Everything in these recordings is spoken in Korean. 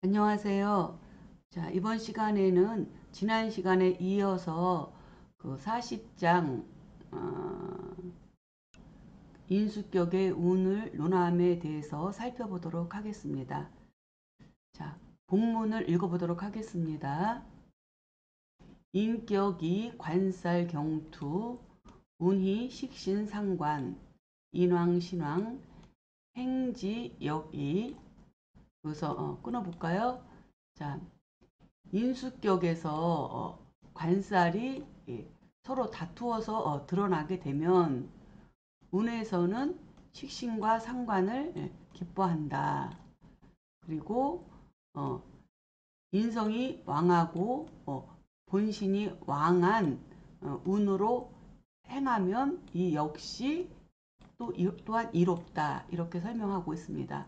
안녕하세요. 자, 이번 시간에는 지난 시간에 이어서 그 40장 인수격의 운을 논함에 대해서 살펴보도록 하겠습니다. 자, 본문을 읽어보도록 하겠습니다. 인격이 관살경투, 운이 식신상관, 인왕신왕, 행지역이. 여기서 끊어볼까요? 자, 인수격에서 관살이 서로 다투어서 드러나게 되면 운에서는 식신과 상관을 기뻐한다. 그리고 어, 인성이 왕하고 본신이 왕한 운으로 행하면 이 역시 또한 이롭다. 이렇게 설명하고 있습니다.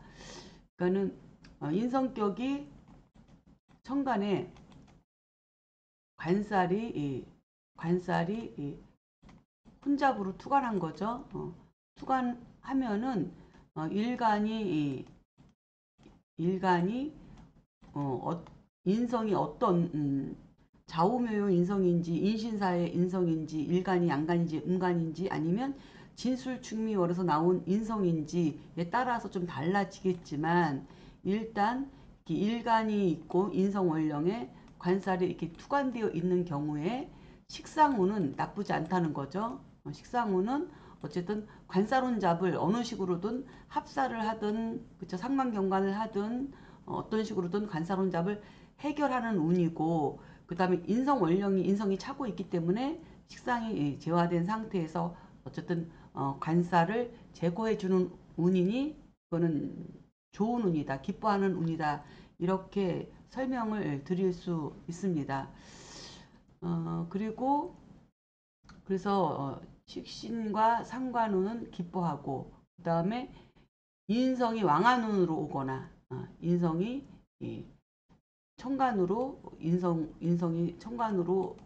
그러니까는 인성격이 천간에 관살이 혼잡으로 투관한 거죠. 투관하면은 일간이 인성이 어떤 좌우묘요 인성인지 인신사의 인성인지 일간이 양간인지 음간인지 아니면 진술충미월에서 나온 인성인지에 따라서 좀 달라지겠지만 일단 일간이 있고 인성원령에 관살이 이렇게 투관되어 있는 경우에 식상운은 나쁘지 않다는 거죠. 식상운은 어쨌든 관살혼잡을 어느 식으로든 합사를 하든 그쵸 상관경관을 하든 어떤 식으로든 관살혼잡을 해결하는 운이고 그 다음에 인성원령이 인성이 차고 있기 때문에 식상이 재화된 상태에서 어쨌든 관살을 제거해주는 운이니 그거는 좋은 운이다 기뻐하는 운이다 이렇게 설명을 드릴 수 있습니다. 그리고 그래서 식신과 상관운은 기뻐하고 그 다음에 인성이 왕한운으로 오거나 인성이 천간으로 인성이 천간으로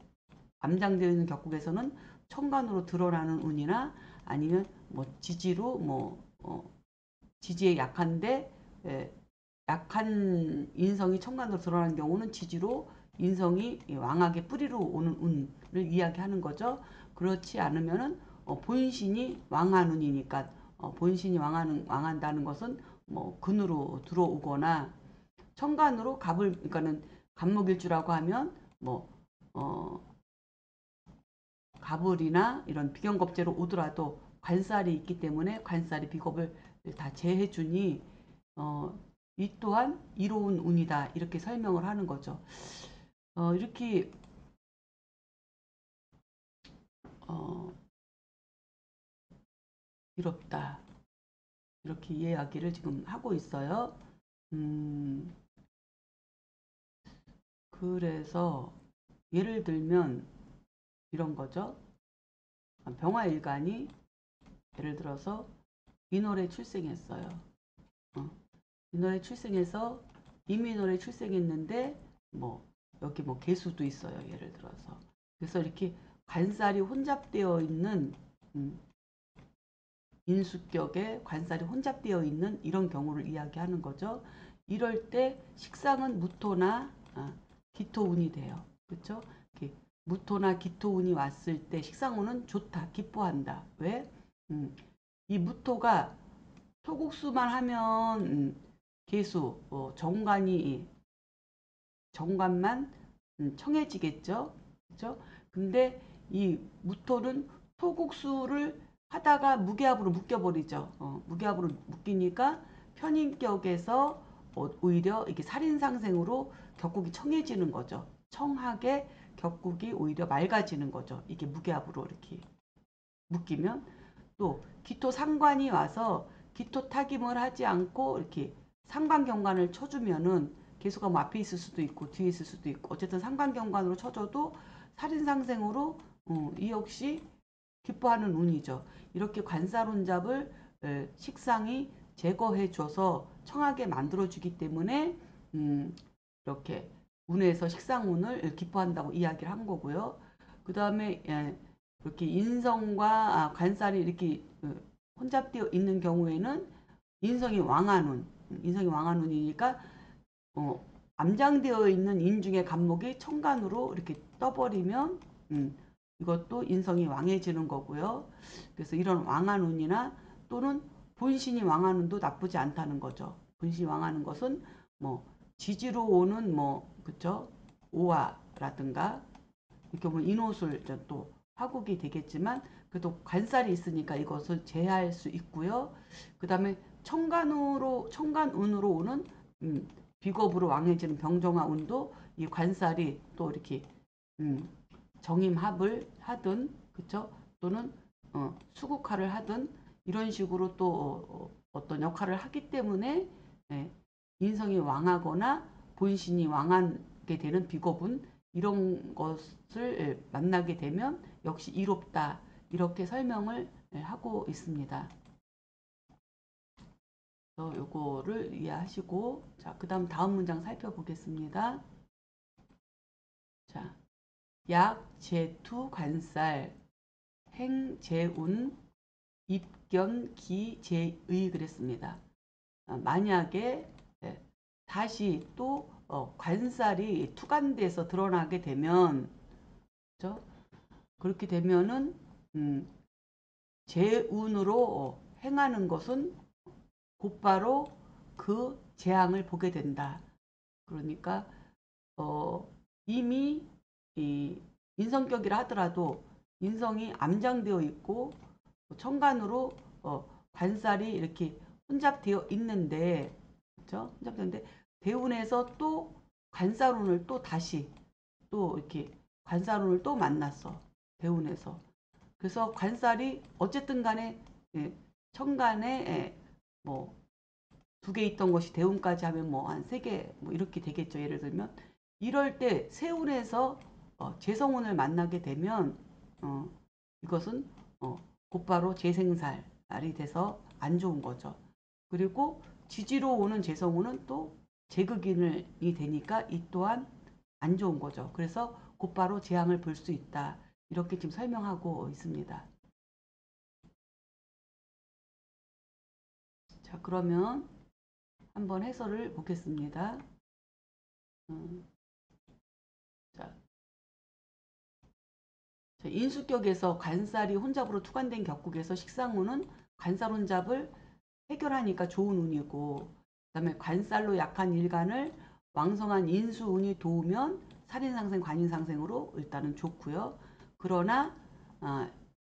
암장되어 있는 격국에서는 천간으로 드러나는 운이나 아니면 뭐 지지로 지지에 약한데 약한 인성이 천간으로 드러나는 경우는 지지로 인성이 왕하게 뿌리로 오는 운을 이야기하는 거죠. 그렇지 않으면은 본신이 왕한 운이니까 본신이 왕한다는 것은 뭐 근으로 들어오거나 천간으로 갑을 그러니까는 갑목일주라고 하면 뭐 갑을이나 이런 비견겁제로 오더라도 관살이 있기 때문에 관살이 비겁을 다 제해주니 이 또한 이로운 운이다 이렇게 설명을 하는 거죠. 이렇게 어, 이롭다 이렇게 이야기를 지금 하고 있어요. 음, 그래서 예를 들면 이런 거죠. 병화일간이 예를 들어서 민월에 출생했어요. 어, 민월에 출생해서 이민월에 출생했는데 뭐 여기 뭐 개수도 있어요. 예를 들어서 그래서 이렇게 관살이 혼잡되어 있는 음, 인수격에 관살이 혼잡되어 있는 이런 경우를 이야기하는 거죠. 이럴 때 식상은 무토나 기토운이 돼요. 그렇죠? 무토나 기토운이 왔을 때 식상운은 좋다, 기뻐한다. 왜? 음, 이 무토가 토국수만 하면 개수, 정관만 청해지겠죠. 그렇죠? 근데 이 무토는 토국수를 하다가 무게합으로 묶여버리죠. 무게합으로 묶이니까 편인격에서 오히려 이게 살인상생으로 격국이 청해지는 거죠. 청하게 격국이 오히려 맑아지는 거죠. 이게 무게합으로 이렇게 묶이면 또 기토 상관이 와서 기토 타김을 하지 않고 이렇게 상관경관을 쳐주면은 개수가 뭐 앞에 있을 수도 있고 뒤에 있을 수도 있고 어쨌든 상관경관으로 쳐줘도 살인상생으로 이 역시 기뻐하는 운이죠. 이렇게 관살혼잡을 식상이 제거해줘서 청하게 만들어주기 때문에 이렇게 운에서 식상운을 기뻐한다고 이야기를 한 거고요. 그 다음에 이렇게 인성과 관살이 이렇게 혼잡되어 있는 경우에는 인성이 왕한운, 인성이 왕한운이니까 암장되어 있는 인 중에 간목이 천간으로 이렇게 떠버리면 이것도 인성이 왕해지는 거고요. 그래서 이런 왕한 운이나 또는 본신이 왕한 운도 나쁘지 않다는 거죠. 본신이 왕하는 것은 뭐 지지로 오는 뭐 그쵸 오화라든가 이렇게 보면 인호술 또 화국이 되겠지만 그래도 관살이 있으니까 이것을 제할 수 있고요. 그 다음에 천간운으로 오는 비겁으로 왕해지는 병정화 운도 이 관살이 또 이렇게 정임합을 하든 그쵸 또는 수국화를 하든 이런 식으로 또 어떤 역할을 하기 때문에 예, 인성이 왕하거나 본신이 왕하게 되는 비겁운 이런 것을 만나게 되면 역시 이롭다 이렇게 설명을 하고 있습니다. 요거를 이해하시고 자 그다음 다음 문장 살펴보겠습니다. 자, 약, 제투, 관살, 행, 제운, 입견, 기, 제의 그랬습니다. 만약에 다시 또 관살이 투간돼서 드러나게 되면 그렇죠? 그렇게 되면은 제운으로 행하는 것은 곧바로 그 재앙을 보게 된다. 그러니까 이미 이 인성격이라 하더라도 인성이 암장되어 있고 천간으로 관살이 이렇게 혼잡되어 있는데 그렇죠? 혼잡되는데 대운에서 또 관살운을 또 다시 또 이렇게 관살운을 또 만났어. 대운에서. 그래서 관살이 어쨌든 간에 천간에 뭐 두 개 있던 것이 대운까지 하면 뭐 한 세 개 뭐 이렇게 되겠죠. 예를 들면 이럴 때 세운에서 재성운을 만나게 되면 이것은 곧바로 재생살이 돼서 안 좋은 거죠. 그리고 지지로 오는 재성운은 또 재극인이 되니까 이 또한 안 좋은 거죠. 그래서 곧바로 재앙을 볼 수 있다. 이렇게 지금 설명하고 있습니다. 자, 그러면 한번 해설을 보겠습니다. 자, 인수격에서 관살이 혼잡으로 투관된 격국에서 식상운은 관살 혼잡을 해결하니까 좋은 운이고 그 다음에 관살로 약한 일간을 왕성한 인수운이 도우면 살인상생, 관인상생으로 일단은 좋고요. 그러나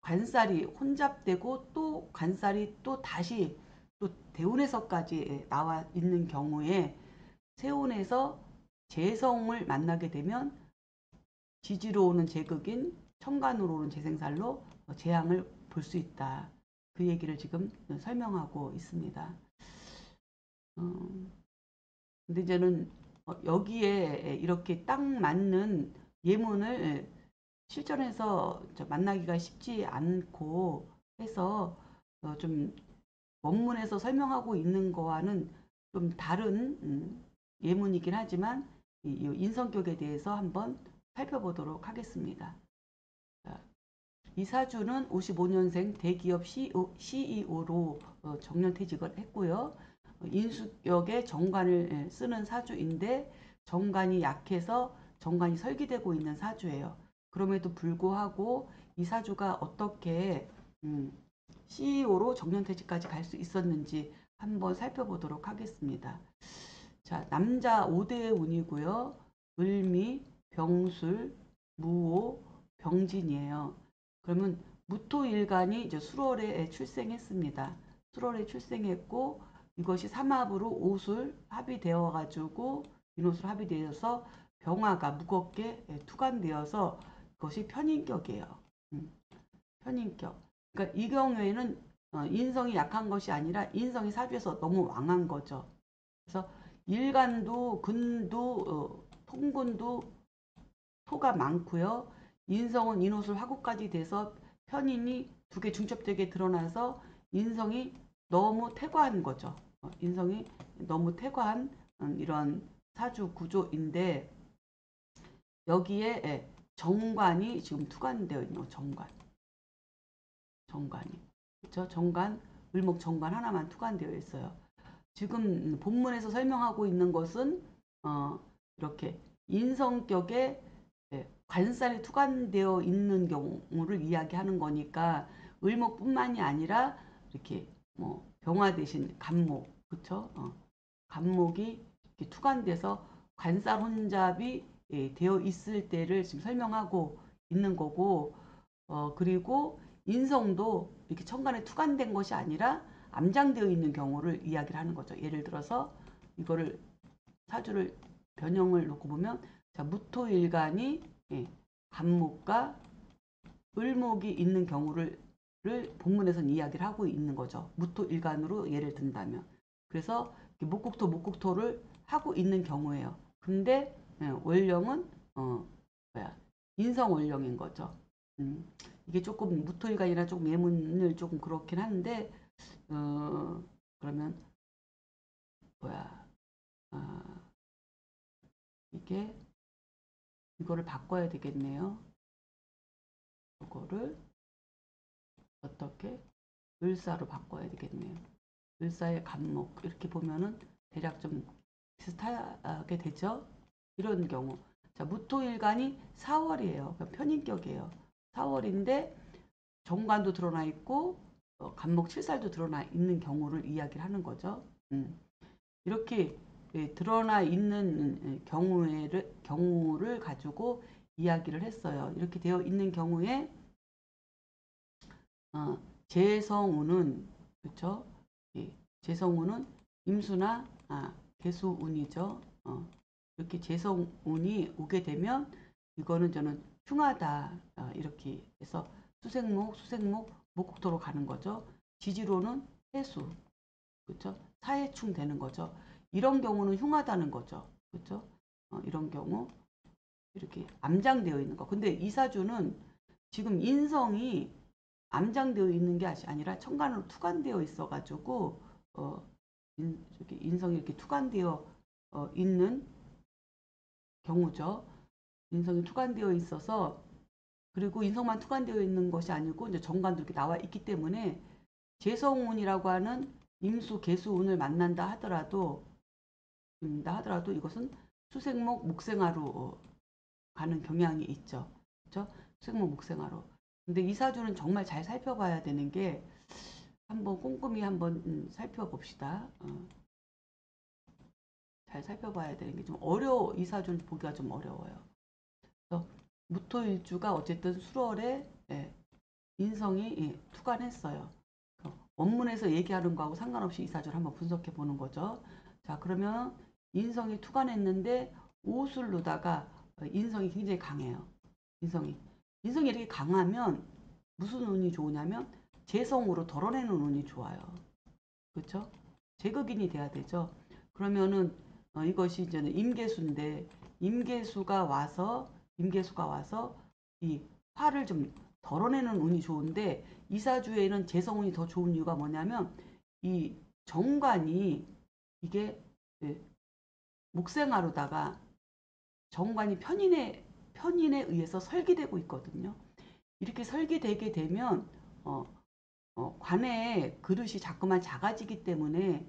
관살이 혼잡되고 또 관살이 또 다시 또 대운에서까지 나와 있는 경우에 세운에서 재성을 만나게 되면 지지로 오는 재극인 천간으로 오는 재생살로 재앙을 볼 수 있다. 그 얘기를 지금 설명하고 있습니다. 근데 이제는 여기에 이렇게 딱 맞는 예문을 실전에서 만나기가 쉽지 않고 해서 좀 원문에서 설명하고 있는 거와는 좀 다른 예문이긴 하지만 이 인성격에 대해서 한번 살펴보도록 하겠습니다. 이 사주는 55년생 대기업 CEO로 정년퇴직을 했고요. 인수격에 정관을 쓰는 사주인데 정관이 약해서 정관이 설계되고 있는 사주예요. 그럼에도 불구하고 이 사주가 어떻게 CEO로 정년퇴직까지 갈 수 있었는지 한번 살펴보도록 하겠습니다. 자, 남자 5대의 운이고요. 을미, 병술, 무오, 병진이에요. 그러면 무토일간이 이제 수월에 출생했습니다. 수월에 출생했고 이것이 삼합으로 오술 합의되어 가지고 인호술 합의되어서 병화가 무겁게 투간되어서 그것이 편인격이에요. 편인격. 그러니까 이 경우에는 인성이 약한 것이 아니라 인성이 사주에서 너무 왕한 거죠. 그래서 일간도 근도 통근도 토가 많고요. 인성은 인호술 화구까지 돼서 편인이 두 개 중첩되게 드러나서 인성이 너무 태과한 거죠. 인성이 너무 태과한 이런 사주 구조인데 여기에 정관이 지금 투관되어 있는 거 정관. 정관이. 그렇죠? 정관, 을목 정관 하나만 투관되어 있어요. 지금 본문에서 설명하고 있는 것은 이렇게 인성격에 관살이 투관되어 있는 경우를 이야기하는 거니까 을목뿐만이 아니라 이렇게 뭐 병화 대신 간목, 그쵸? 간목이 이렇게 투관돼서 관살 혼잡이 되어 있을 때를 지금 설명하고 있는 거고, 그리고 인성도 이렇게 천간에 투관된 것이 아니라 암장되어 있는 경우를 이야기를 하는 거죠. 예를 들어서 이거를 사주를 변형을 놓고 보면, 자, 무토일간이 간목과 을목이 있는 경우를 본문에서는 이야기를 하고 있는 거죠. 무토일간으로 예를 든다면. 그래서 목국토를 하고 있는 경우예요. 근데 월령은 인성 월령인 거죠. 이게 조금 무토일간이라 조금 예문을 조금 그렇긴 한데, 그러면 아, 이거를 바꿔야 되겠네요. 이거를 어떻게 을사로 바꿔야 되겠네요. 을사의 간목 이렇게 보면은 대략 좀 비슷하게 되죠. 이런 경우, 자, 무토일간이 4월이에요. 편인격이에요. 4월인데 정관도 드러나 있고 간목 칠살도 드러나 있는 경우를 이야기를 하는 거죠. 이렇게 드러나 있는 경우를 가지고 이야기를 했어요. 이렇게 되어 있는 경우에 재성운은, 그렇죠? 재성운은 임수나 계수운이죠. 이렇게 재성운이 오게 되면 이거는 저는 흉하다, 이렇게 해서 수생목 목국토로 가는 거죠. 지지로는 해수, 그렇죠? 사해충 되는 거죠. 이런 경우는 흉하다는 거죠. 그렇죠? 이런 경우 이렇게 암장되어 있는 거. 근데 이 사주는 지금 인성이 암장되어 있는 게 아니라 천간으로 투관되어 있어가지고 인성이 이렇게 투관되어 있는 경우죠. 인성이 투관되어 있어서, 그리고 인성만 투관되어 있는 것이 아니고 이제 정관도 이렇게 나와 있기 때문에 재성운이라고 하는 임수, 계수운을 만난다 하더라도 이것은 수생목, 목생화로 가는 경향이 있죠. 그렇죠? 수생목, 목생화로. 근데 이 사주는 정말 잘 살펴봐야 되는 게, 한번 꼼꼼히 한번 살펴봅시다. 잘 살펴봐야 되는 게 좀 이 사주는 보기가 좀 어려워요. 그래서 무토일주가 어쨌든 수월에 인성이 투관했어요. 원문에서 얘기하는 거하고 상관없이 이 사주를 한번 분석해 보는 거죠. 자, 그러면 인성이 투관했는데 옷을 놓다가 인성이 굉장히 강해요. 인성이 이렇게 강하면 무슨 운이 좋으냐면 재성으로 덜어내는 운이 좋아요. 그렇죠? 제극인이 돼야 되죠. 그러면은 이것이 이제는 임계수인데, 임계수가 와서 이 화를 좀 덜어내는 운이 좋은데, 이사주에는 재성운이 더 좋은 이유가 뭐냐면 이 정관이 이게 목생화로다가 정관이 편인에 의해서 설계되고 있거든요. 이렇게 설계되게 되면 관의 그릇이 자꾸만 작아지기 때문에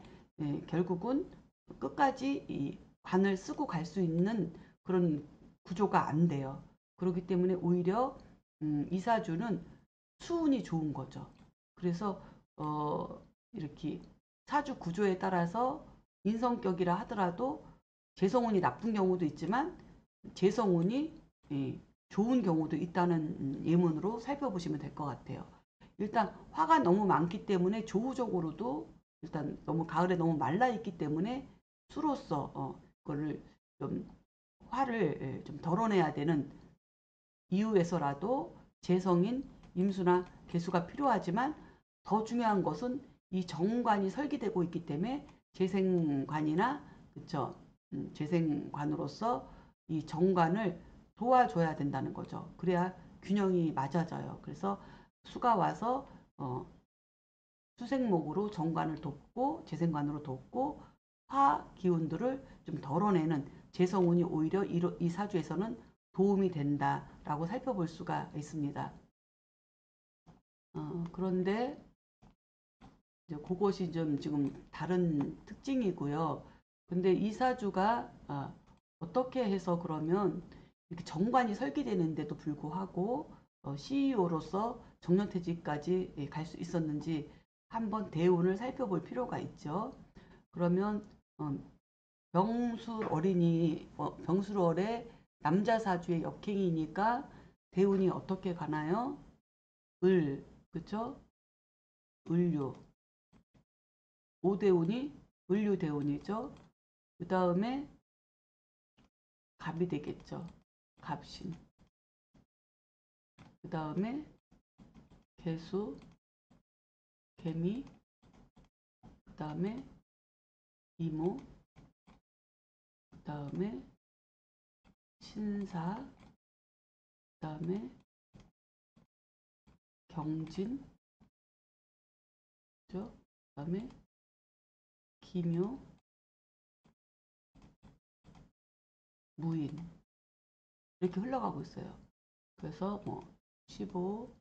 결국은 끝까지 이 관을 쓰고 갈 수 있는 그런 구조가 안 돼요. 그렇기 때문에 오히려 이사주는 수운이 좋은 거죠. 그래서 이렇게 사주 구조에 따라서 인성격이라 하더라도 재성운이 나쁜 경우도 있지만 재성운이 좋은 경우도 있다는 예문으로 살펴보시면 될 것 같아요. 일단 화가 너무 많기 때문에 조후적으로도 일단 너무 가을에 너무 말라 있기 때문에 수로서 그거를 좀 화를 좀 덜어내야 되는 이유에서라도 재성인 임수나 개수가 필요하지만, 더 중요한 것은 이 정관이 설계되고 있기 때문에 재생관이나, 그쵸, 재생관으로서 이 정관을 도와줘야 된다는 거죠. 그래야 균형이 맞아져요. 그래서 수가 와서 수생목으로 정관을 돕고 재생관으로 돕고 화 기운들을 좀 덜어내는 재성운이 오히려 이 사주에서는 도움이 된다라고 살펴볼 수가 있습니다. 그런데 이제 그것이 좀 지금 다른 특징이고요. 근데 이 사주가 어떻게 해서 그러면 이렇게 정관이 설계되는데도 불구하고 CEO로서 정년퇴직까지 갈 수 있었는지 한번 대운을 살펴볼 필요가 있죠. 그러면 병술월의 남자 사주의 역행이니까 대운이 어떻게 가나요? 그쵸? 을류. 오대운이 을류대운이죠. 그 다음에 갑이 되겠죠. 갑신. 그 다음에 개수, 개미, 그 다음에 이모, 그 다음에 신사, 그 다음에 경진, 그죠? 그 다음에 기묘, 무인 이렇게 흘러가고 있어요. 그래서 뭐 15,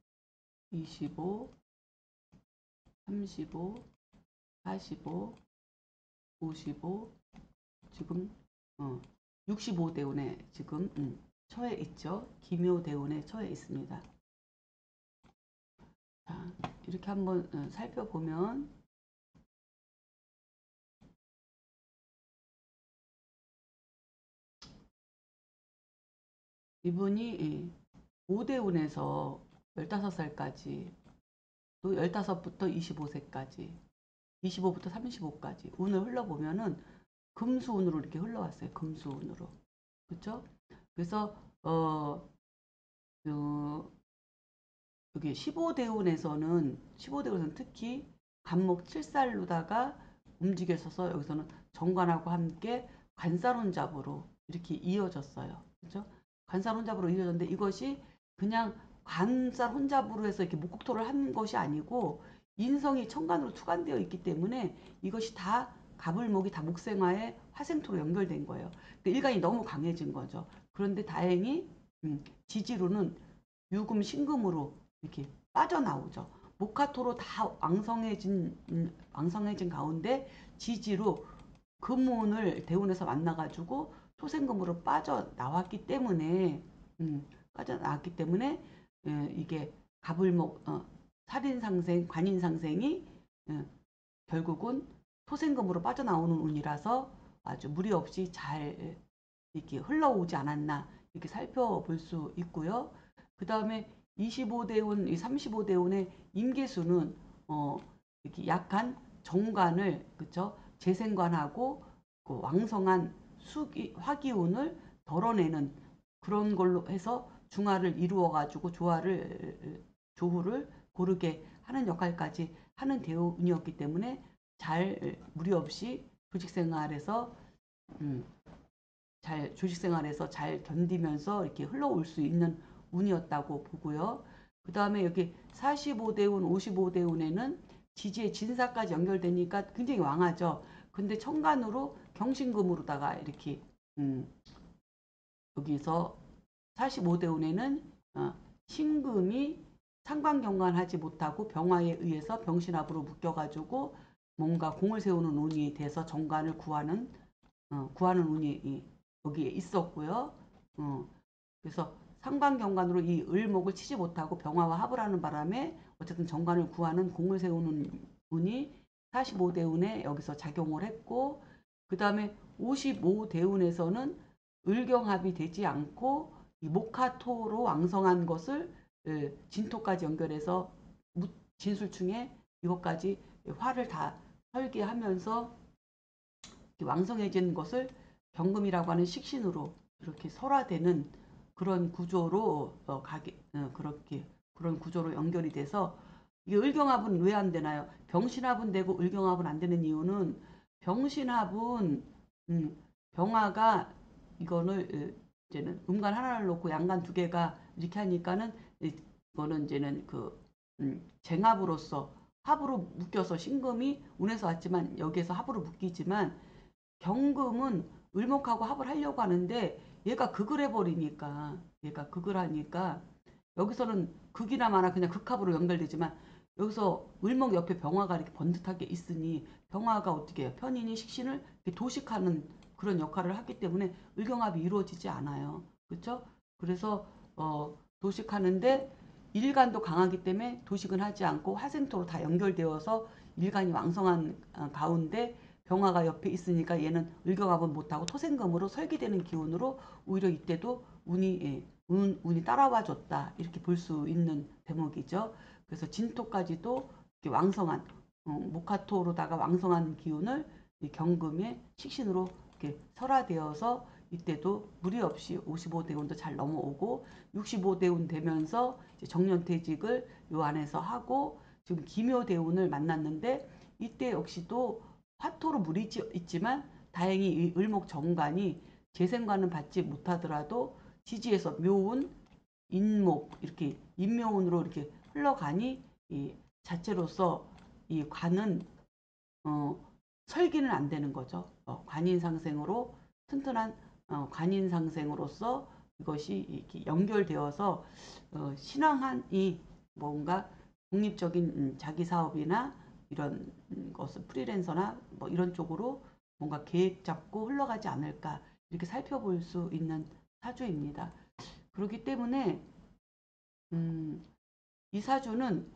25, 35, 45, 55 지금 65대운에 지금 처해 있죠. 기묘대운에 처해 있습니다. 자, 이렇게 한번 살펴보면 이분이 5대운에서 15살까지 또 15부터 25세까지 25부터 35까지 운을 흘러보면은 금수운으로 이렇게 흘러왔어요. 금수운으로. 그렇죠? 그래서 여기 15대운에서는 특히 간목 7살로다가 움직여서서 여기서는 정관하고 함께 관살혼잡으로 이렇게 이어졌어요. 그렇죠? 관살혼잡으로 이어졌는데 이것이 그냥 관살혼잡으로 해서 이렇게 목국토를 한 것이 아니고 인성이 천간으로 투관되어 있기 때문에 이것이 다 갑을목이 다 목생화에 화생토로 연결된 거예요. 그러니까 일간이 너무 강해진 거죠. 그런데 다행히 지지로는 유금 신금으로 이렇게 빠져나오죠. 목화토로 다 왕성해진 가운데 지지로 금운을 대운에서 만나가지고 토생금으로 빠져나왔기 때문에 이게 갑을목 살인상생 관인상생이 결국은 토생금으로 빠져나오는 운이라서 아주 무리 없이 잘 이렇게 흘러오지 않았나 이렇게 살펴볼 수 있고요. 그 다음에 25대운, 35대운의 임계수는 이렇게 약한 정관을 그쵸 재생관하고 그 왕성한 화기운을 덜어내는 그런 걸로 해서 중화를 이루어 가지고 조후를 고르게 하는 역할까지 하는 대운이었기 때문에 잘 무리 없이 조직 생활에서 잘 견디면서 이렇게 흘러올 수 있는 운이었다고 보고요. 그 다음에 여기 45대운, 55대운에는 지지의 진사까지 연결되니까 굉장히 왕하죠. 근데 천간으로 경신금으로다가 이렇게 여기서 45대운에는 신금이 상관경관하지 못하고 병화에 의해서 병신합으로 묶여가지고 뭔가 공을 세우는 운이 돼서 정관을 구하는 운이 여기에 있었고요. 그래서 상관경관으로 이 을목을 치지 못하고 병화와 합을 하는 바람에 어쨌든 정관을 구하는 공을 세우는 운이 45대운에 여기서 작용을 했고 그 다음에 55대운에서는 을경합이 되지 않고 이 목화토로 왕성한 것을 진토까지 연결해서 진술충에 이것까지 화를 다 설계하면서 왕성해진 것을 경금이라고 하는 식신으로 이렇게 설화되는 그런 구조로 그런 구조로 연결이 돼서 이게 을경합은 왜 안 되나요? 병신합은 되고 을경합은 안 되는 이유는 병신합은 병화가 이거를 이제는 음간 하나를 놓고 양간 두 개가 이렇게 하니까는 이거는 이제는 쟁합으로서 합으로 묶여서 신금이 운에서 왔지만 여기에서 합으로 묶이지만 경금은 을목하고 합을 하려고 하는데 얘가 극을 해버리니까 얘가 극을 하니까 여기서는 극이나 마나 그냥 극합으로 연결되지만 여기서 을목 옆에 병화가 이렇게 번듯하게 있으니 병화가 어떻게 해요? 편인이 식신을 도식하는 그런 역할을 하기 때문에 을경합이 이루어지지 않아요. 그렇죠? 그래서 도식하는데 일간도 강하기 때문에 도식은 하지 않고 화생토로 다 연결되어서 일간이 왕성한 가운데 병화가 옆에 있으니까 얘는 을경합은 못하고 토생금으로 설계되는 기운으로 오히려 이때도 운이 따라와 줬다. 이렇게 볼 수 있는 대목이죠. 그래서 진토까지도 이렇게 왕성한 목화토로다가 왕성한 기운을 경금의 식신으로 이렇게 설화되어서 이때도 무리 없이 55대운도 잘 넘어오고 65대운 되면서 정년퇴직을 요 안에서 하고 지금 기묘대운을 만났는데 이때 역시도 화토로 물이 있지만 다행히 이 을목 정관이 재생관은 받지 못하더라도 지지에서 묘운, 인목 이렇게 인묘운으로 이렇게 흘러가니 이 자체로서 이 관은 설기는 안 되는 거죠. 관인상생으로 튼튼한 관인상생으로서 이것이 이렇게 연결되어서 신앙한이 뭔가 독립적인 자기 사업이나 이런 것을 프리랜서나 뭐 이런 쪽으로 뭔가 계획 잡고 흘러가지 않을까 이렇게 살펴볼 수 있는 사주입니다. 그렇기 때문에 이 사주는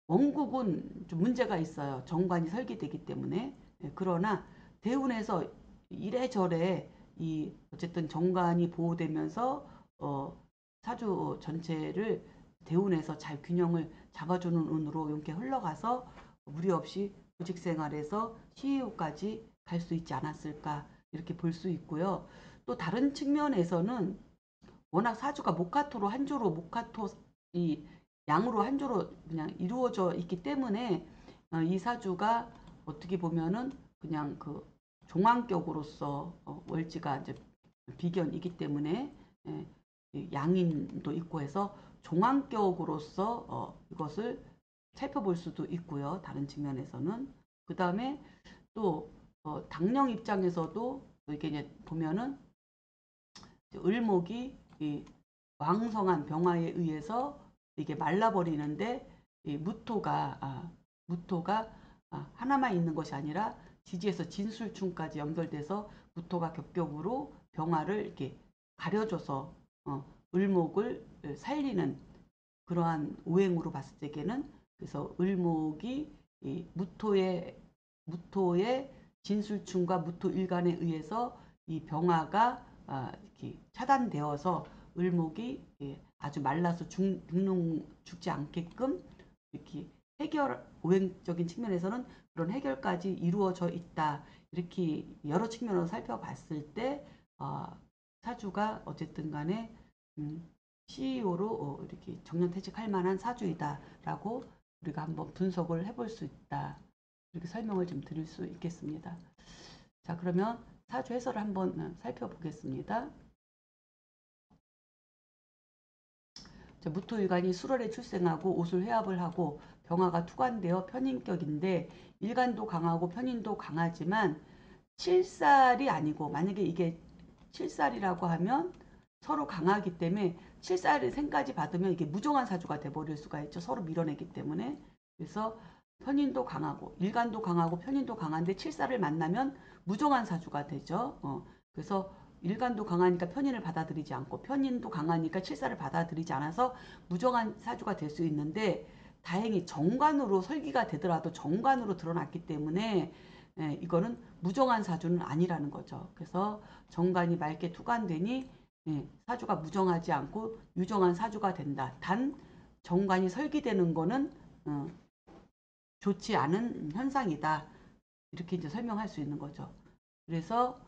원국은 좀 문제가 있어요. 정관이 설계되기 때문에. 그러나 대운에서 이래저래 이 어쨌든 정관이 보호되면서 사주 전체를 대운에서 잘 균형을 잡아주는 운으로 이렇게 흘러가서 무리 없이 조직 생활에서 CEO까지 갈 수 있지 않았을까 이렇게 볼 수 있고요. 또 다른 측면에서는 워낙 사주가 목화토로 한 조로 목화토 이 양으로 한 조로 그냥 이루어져 있기 때문에 이 사주가 어떻게 보면은 그냥 그 종황격으로서 월지가 이제 비견이기 때문에 양인도 있고 해서 종황격으로서 이것을 살펴볼 수도 있고요. 다른 측면에서는 그 다음에 또 당령 입장에서도 이게 이제 보면은 을목이 이 왕성한 병화에 의해서 이게 말라버리는데 이 무토가 하나만 있는 것이 아니라 지지에서 진술충까지 연결돼서 무토가 격격으로 병화를 이렇게 가려줘서 을목을 살리는 그러한 오행으로 봤을 때에는 그래서 을목이 이 무토의 진술충과 무토 일간에 의해서 이 병화가 이렇게 차단되어서 을목이 아주 말라서 죽지 않게끔 이렇게 해결 오행적인 측면에서는 그런 해결까지 이루어져 있다. 이렇게 여러 측면으로 살펴봤을 때 사주가 어쨌든 간에 CEO로 이렇게 정년퇴직할 만한 사주이다라고 우리가 한번 분석을 해볼 수 있다. 이렇게 설명을 좀 드릴 수 있겠습니다. 자, 그러면 사주 해설을 한번 살펴보겠습니다. 무토일간이 수월에 출생하고 옷을 회합을 하고 병화가 투관되어 편인격인데 일간도 강하고 편인도 강하지만 칠살이 아니고 만약에 이게 칠살이라고 하면 서로 강하기 때문에 칠살을 생까지 받으면 이게 무정한 사주가 돼버릴 수가 있죠. 서로 밀어내기 때문에. 그래서 편인도 강하고 일간도 강하고 편인도 강한데 칠살을 만나면 무정한 사주가 되죠. 그래서 일간도 강하니까 편인을 받아들이지 않고 편인도 강하니까 칠살을 받아들이지 않아서 무정한 사주가 될 수 있는데 다행히 정관으로 설기가 되더라도 정관으로 드러났기 때문에 이거는 무정한 사주는 아니라는 거죠. 그래서 정관이 맑게 투관되니 사주가 무정하지 않고 유정한 사주가 된다. 단 정관이 설기되는 거는 좋지 않은 현상이다. 이렇게 이제 설명할 수 있는 거죠. 그래서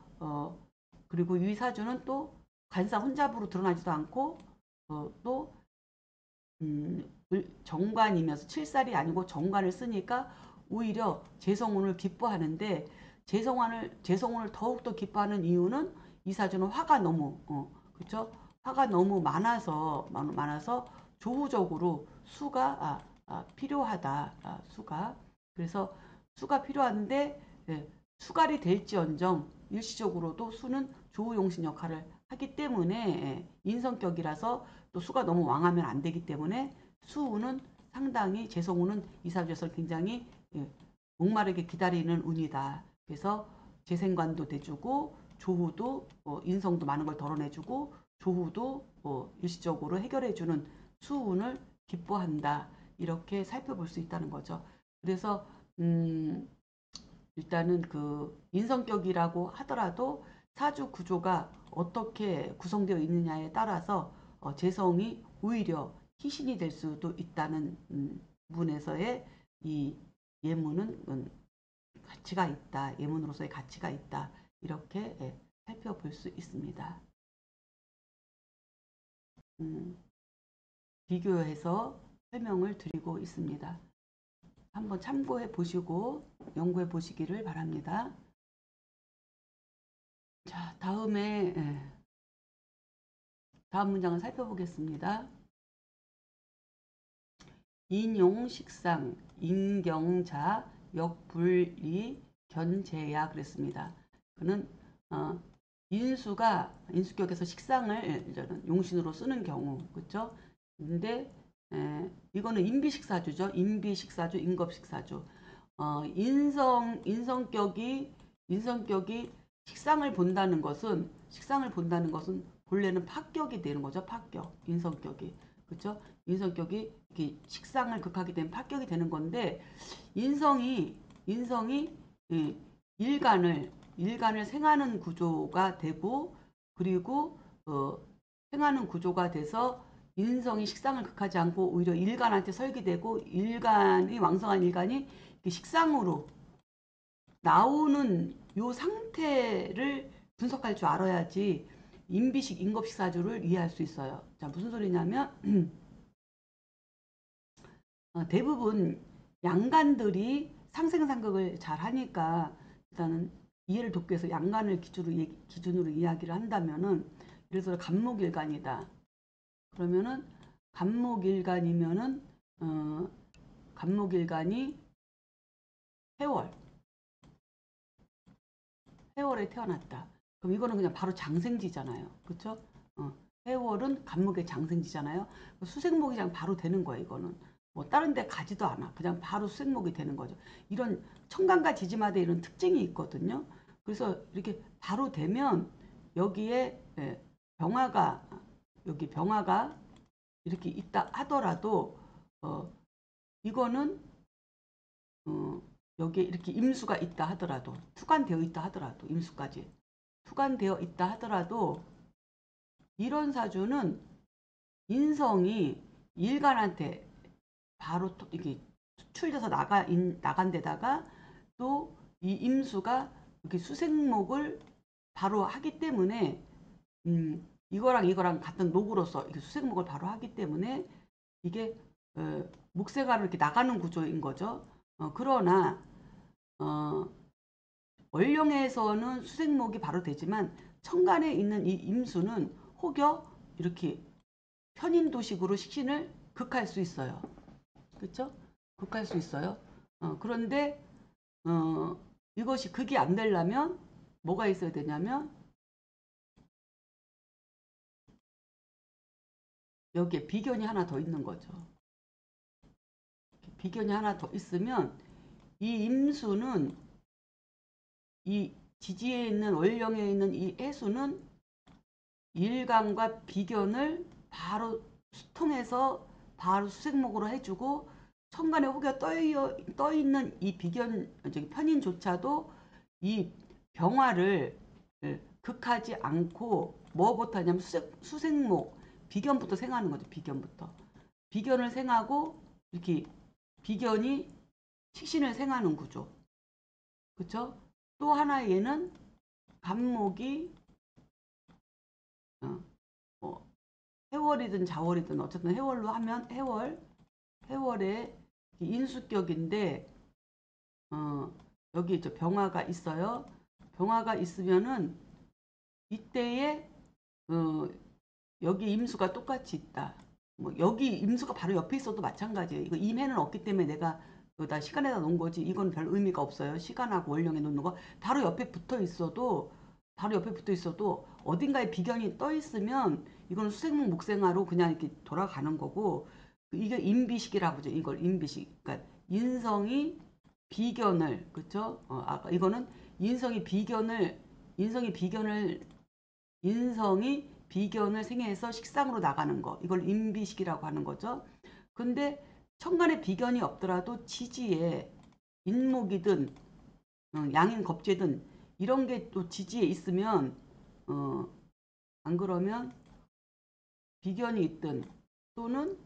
그리고 이 사주는 또 관사 혼잡으로 드러나지도 않고 또 정관이면서 칠살이 아니고 정관을 쓰니까 오히려 재성운을 기뻐하는데 재성운을 더욱더 기뻐하는 이유는 이 사주는 화가 너무 그렇죠? 화가 너무 많아서 조후적으로 수가 필요하다. 수가 그래서 수가 필요한데 수갈이 될지언정 일시적으로도 수는 조우용신 역할을 하기 때문에 인성격이라서 또 수가 너무 왕하면 안 되기 때문에 수운은 상당히 재성운은 이사주에서 굉장히 목마르게 기다리는 운이다. 그래서 재생관도 돼주고 조후도 인성도 많은 걸 덜어내주고 조후도 일시적으로 해결해주는 수운을 기뻐한다. 이렇게 살펴볼 수 있다는 거죠. 그래서 일단은 그 인성격이라고 하더라도 사주 구조가 어떻게 구성되어 있느냐에 따라서 재성이 오히려 희신이 될 수도 있다는 부분에서의 이 예문은 가치가 있다. 예문으로서의 가치가 있다. 이렇게 살펴볼 수 있습니다. 비교해서 설명을 드리고 있습니다. 한번 참고해 보시고 연구해 보시기를 바랍니다. 자, 다음 문장을 살펴보겠습니다. 인용, 식상, 인경자, 역불리, 견제야 그랬습니다. 그는 인수격에서 식상을 용신으로 쓰는 경우, 그렇죠? 근데 이거는 인비식사주죠. 인비식사주, 인겁식사주. 인성격이 식상을 본다는 것은 본래는 파격이 되는 거죠. 파격, 인성격이, 그렇죠? 인성격이 이렇게 식상을 극하게 되면 파격이 되는 건데 인성이 일간을 생하는 구조가 되고 그리고 생하는 구조가 돼서 인성이 식상을 극하지 않고 오히려 일간한테 설계되고 일간이 왕성한 일간이 식상으로 나오는 요 상태를 분석할 줄 알아야지 인비식, 인겁식 사주를 이해할 수 있어요. 자, 무슨 소리냐면 대부분 양간들이 상생상극을 잘 하니까 일단은 이해를 돕기 위해서 양간을 기준으로 이야기를 한다면은 예를 들어 간목일간이다. 그러면은 간목일간이면은 간목일간이 해월에 태어났다. 그럼 이거는 그냥 바로 장생지잖아요. 그쵸? 해월은 간목의 장생지잖아요. 수생목이 그냥 바로 되는 거예요. 이거는 뭐 다른 데 가지도 않아. 그냥 바로 수생목이 되는 거죠. 이런 천간과 지지마다 이런 특징이 있거든요. 그래서 이렇게 바로 되면 여기에 병화가 이렇게 있다 하더라도 이거는 여기에 이렇게 임수가 있다 하더라도 투관되어 있다 하더라도 임수까지 투관되어 있다 하더라도 이런 사주는 인성이 일간한테 바로 이렇게 수출돼서 나간 데다가 또 이 임수가 이렇게 수생목을 바로 하기 때문에 이거랑 같은 녹으로서 이렇게 수생목을 바로 하기 때문에 이게 목세가로 이렇게 나가는 구조인 거죠. 그러나 월령에서는 수생목이 바로 되지만 천간에 있는 이 임수는 혹여 이렇게 편인도식으로 식신을 극할 수 있어요. 그렇죠? 극할 수 있어요. 그런데 이것이 극이 안 되려면 뭐가 있어야 되냐면 여기에 비견이 하나 더 있는 거죠. 비견이 하나 더 있으면 이 임수는 이 지지에 있는 월령에 있는 이 해수는 일간과 비견을 바로 수통해서 바로 수생목으로 해주고 천간에 혹여 떠 있는 이 비견 편인조차도 이 병화를 극하지 않고 뭐부터 하냐면 수생목 비견부터 생하는 거죠. 비견을 생하고 이렇게 비견이 식신을 생하는 구조. 그쵸? 또 하나 얘는 간목이 해월이든 자월이든 어쨌든 해월로 하면 해월의 인수격인데 여기 병화가 있어요. 병화가 있으면은 이때에 여기 임수가 똑같이 있다. 뭐 여기 임수가 바로 옆에 있어도 마찬가지예요. 이거 임해는 없기 때문에 내가 나 시간에다 놓은 거지. 이건 별 의미가 없어요. 시간하고 월령에 놓는 거 바로 옆에 붙어 있어도 어딘가에 비견이 떠 있으면 이건 수생목 목생화로 그냥 이렇게 돌아가는 거고 이게 인비식이라고 하죠. 이걸 인비식. 그러니까 인성이 비견을 그렇죠? 아까 이거는 인성이 비견을 인성이 비견을 생해서 식상으로 나가는 거. 이걸 인비식이라고 하는 거죠. 근데 천간에 비견이 없더라도 지지에 인목이든 양인 겁재든 이런 게 또 지지에 있으면 안 그러면 비견이 있든 또는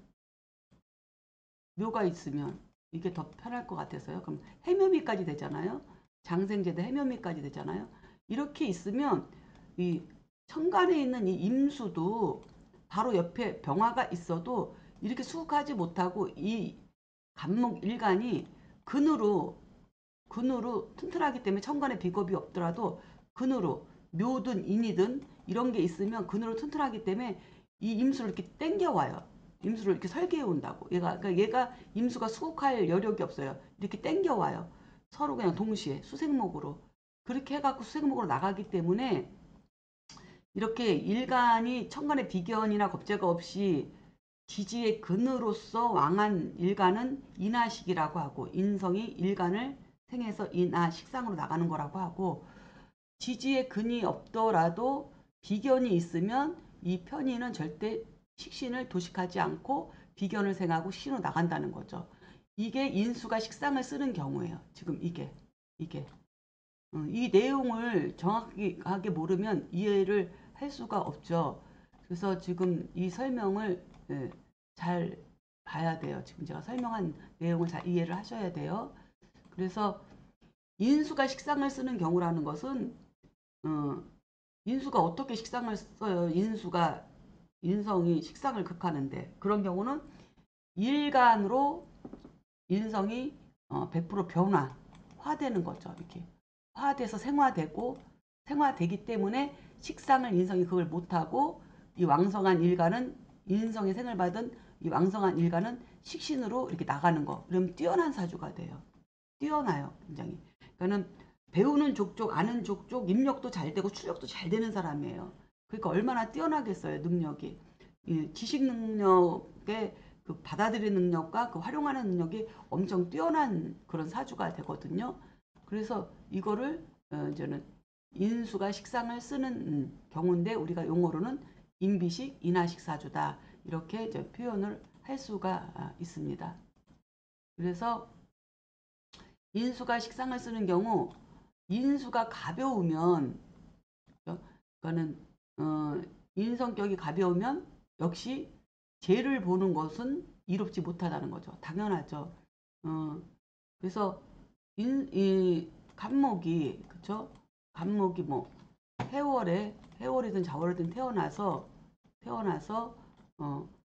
묘가 있으면 이게 더 편할 것 같아서요. 그럼 해묘미까지 되잖아요. 장생제도 해묘미까지 되잖아요. 이렇게 있으면 이 천간에 있는 이 임수도 바로 옆에 병화가 있어도 이렇게 수극하지 못하고 이 간목 일간이 근으로 튼튼하기 때문에 천간에 비겁이 없더라도 근으로 묘든 인이든 이런 게 있으면 근으로 튼튼하기 때문에 이 임수를 이렇게 땡겨와요. 임수를 이렇게 설계해 온다고. 그러니까 얘가 임수가 수국할 여력이 없어요. 이렇게 땡겨와요. 서로 그냥 동시에 수생목으로. 그렇게 해갖고 수생목으로 나가기 때문에 이렇게 일간이 천간에 비견이나 겁재가 없이 지지의 근으로서 왕한 일간은 인하식이라고 하고 인성이 일간을 생해서 인하 식상으로 나가는 거라고 하고 지지의 근이 없더라도 비견이 있으면 이 편인은 절대 식신을 도식하지 않고 비견을 생하고 식신으로 나간다는 거죠. 이게 인수가 식상을 쓰는 경우예요. 지금 이게 이 내용을 정확하게 모르면 이해를 할 수가 없죠. 그래서 지금 이 설명을 잘 봐야 돼요. 지금 제가 설명한 내용을 잘 이해를 하셔야 돼요. 그래서 인수가 식상을 쓰는 경우라는 것은 인수가 어떻게 식상을 써요? 인성이 식상을 극하는데 그런 경우는 일간으로 인성이 100% 화되는 거죠. 이렇게 화돼서 생화되기 때문에 식상을 인성이 그걸 못하고 이 왕성한 일간은 인성의 생을 받은 이 왕성한 일간은 식신으로 이렇게 나가는 거. 그러면 뛰어난 사주가 돼요. 뛰어나요, 굉장히. 그러니까는 배우는 족족, 아는 족족, 입력도 잘 되고 추력도 잘 되는 사람이에요. 그러니까 얼마나 뛰어나겠어요, 능력이. 이 지식 능력의 그 받아들이는 능력과 그 활용하는 능력이 엄청 뛰어난 그런 사주가 되거든요. 그래서 이거를 이제는 인수가 식상을 쓰는 경우인데 우리가 용어로는 인비식, 인하식 사주다. 이렇게 이제 표현을 할 수가 있습니다. 그래서 인수가 식상을 쓰는 경우 인수가 가벼우면 그러니까는 인성격이 가벼우면 역시 죄를 보는 것은 이롭지 못하다는 거죠. 당연하죠. 그래서 이 간목이 그쵸? 간목이 뭐 해월이든 자월이든 태어나서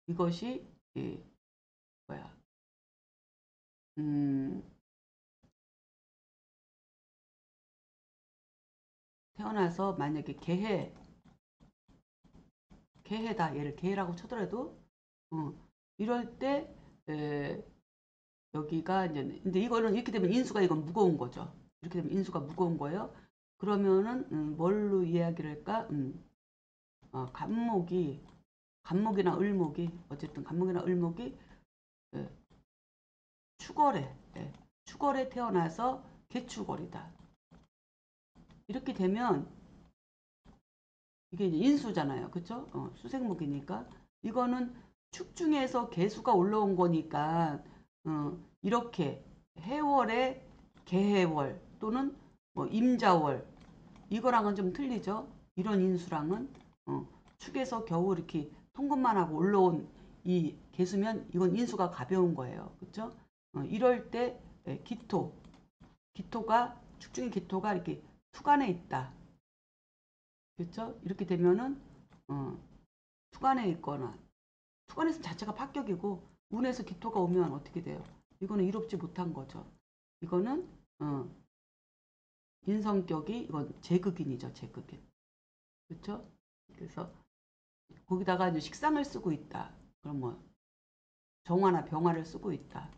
이것이 뭐야 음, 태어나서 만약에 개해다 얘를 개라고 쳐더라도 어, 이럴 때 여기가 이제 근데 이거는 이렇게 되면 인수가 이건 무거운 거죠. 이렇게 되면 인수가 무거운 거예요. 그러면은 뭘로 이야기를 할까? 간목이나 을목이 어쨌든 간목이나 을목이 예, 축월에 태어나서 개축월이다. 이렇게 되면 이게 이제 인수잖아요. 그쵸? 수생목이니까. 이거는 축 중에서 개수가 올라온 거니까, 이렇게 해월에 개해월 또는 뭐 임자월, 이거랑은 좀 틀리죠? 이런 인수랑은, 축에서 겨우 이렇게 통근만 하고 올라온 이 개수면 이건 인수가 가벼운 거예요. 그쵸? 이럴 때 축 중에 기토가 이렇게 투간에 있다. 그렇죠? 이렇게 되면은 투간에 있거나 투간에서 자체가 합격이고 운에서 기토가 오면 어떻게 돼요? 이거는 이롭지 못한 거죠. 이거는 인성격이 이건 제극인이죠, 제극인. 그렇죠? 그래서 거기다가 이제 식상을 쓰고 있다. 그럼 뭐 정화나 병화를 쓰고 있다.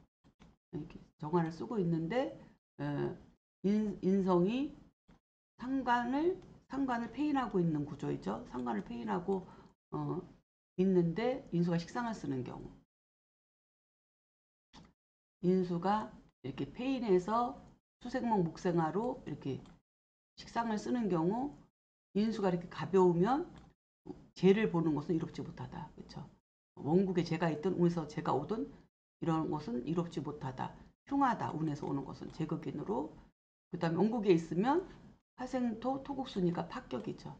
이렇게 정화를 쓰고 있는데 인성이 상관을 페인하고 있는 구조이죠. 상관을 페인하고 어, 있는데 인수가 식상을 쓰는 경우. 인수가 이렇게 페인해서 수생목 목생화로 이렇게 식상을 쓰는 경우 인수가 이렇게 가벼우면 재를 보는 것은 이롭지 못하다. 그렇죠? 원국에 재가 있든 운에서 재가 오든 이런 것은 이롭지 못하다. 흉하다. 운에서 오는 것은 제극인으로. 그 다음에 원국에 있으면 화생토 토국수니까 파격이죠.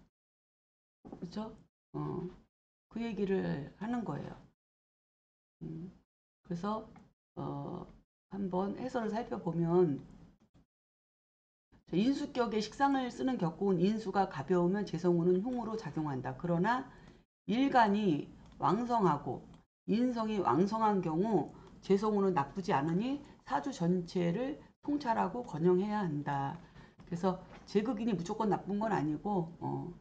그렇죠? 그 얘기를 하는 거예요. 그래서 한번 해설을 살펴보면 인수격에 식상을 쓰는 격국은 인수가 가벼우면 재성운은 흉으로 작용한다. 그러나 일간이 왕성하고 인성이 왕성한 경우 재성운은 나쁘지 않으니 사주 전체를 통찰하고 건영해야 한다. 그래서 제극인이 무조건 나쁜 건 아니고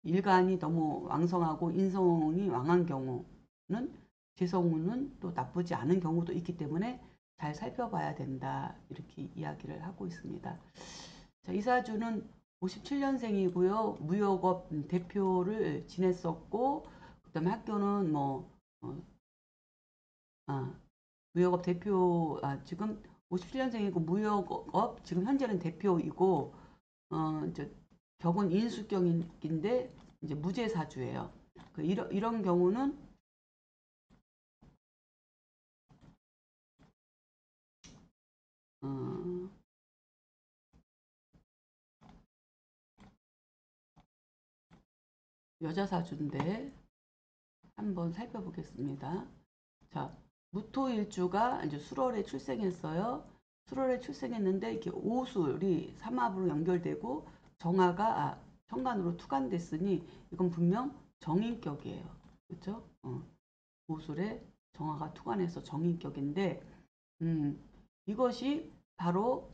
일간이 너무 왕성하고 인성이 왕한 경우는 재성운은 또 나쁘지 않은 경우도 있기 때문에 잘 살펴봐야 된다. 이렇게 이야기를 하고 있습니다. 자, 이사주는 57년생이고요. 무역업 대표를 지냈었고 그다음에 학교는 무역업 대표 지금 57년생이고 무역업 지금 현재는 대표이고 이제 격은 인수격인데 이제 무제사주예요. 이런 경우는 여자 사주인데 한번 살펴보겠습니다. 자, 무토일주가 이제 수월에 출생했어요. 수월에 출생했는데 이렇게 오술이 삼합으로 연결되고 정화가 천간으로 투간됐으니 이건 분명 정인격이에요. 그렇죠? 오술에 정화가 투간해서 정인격인데 이것이 바로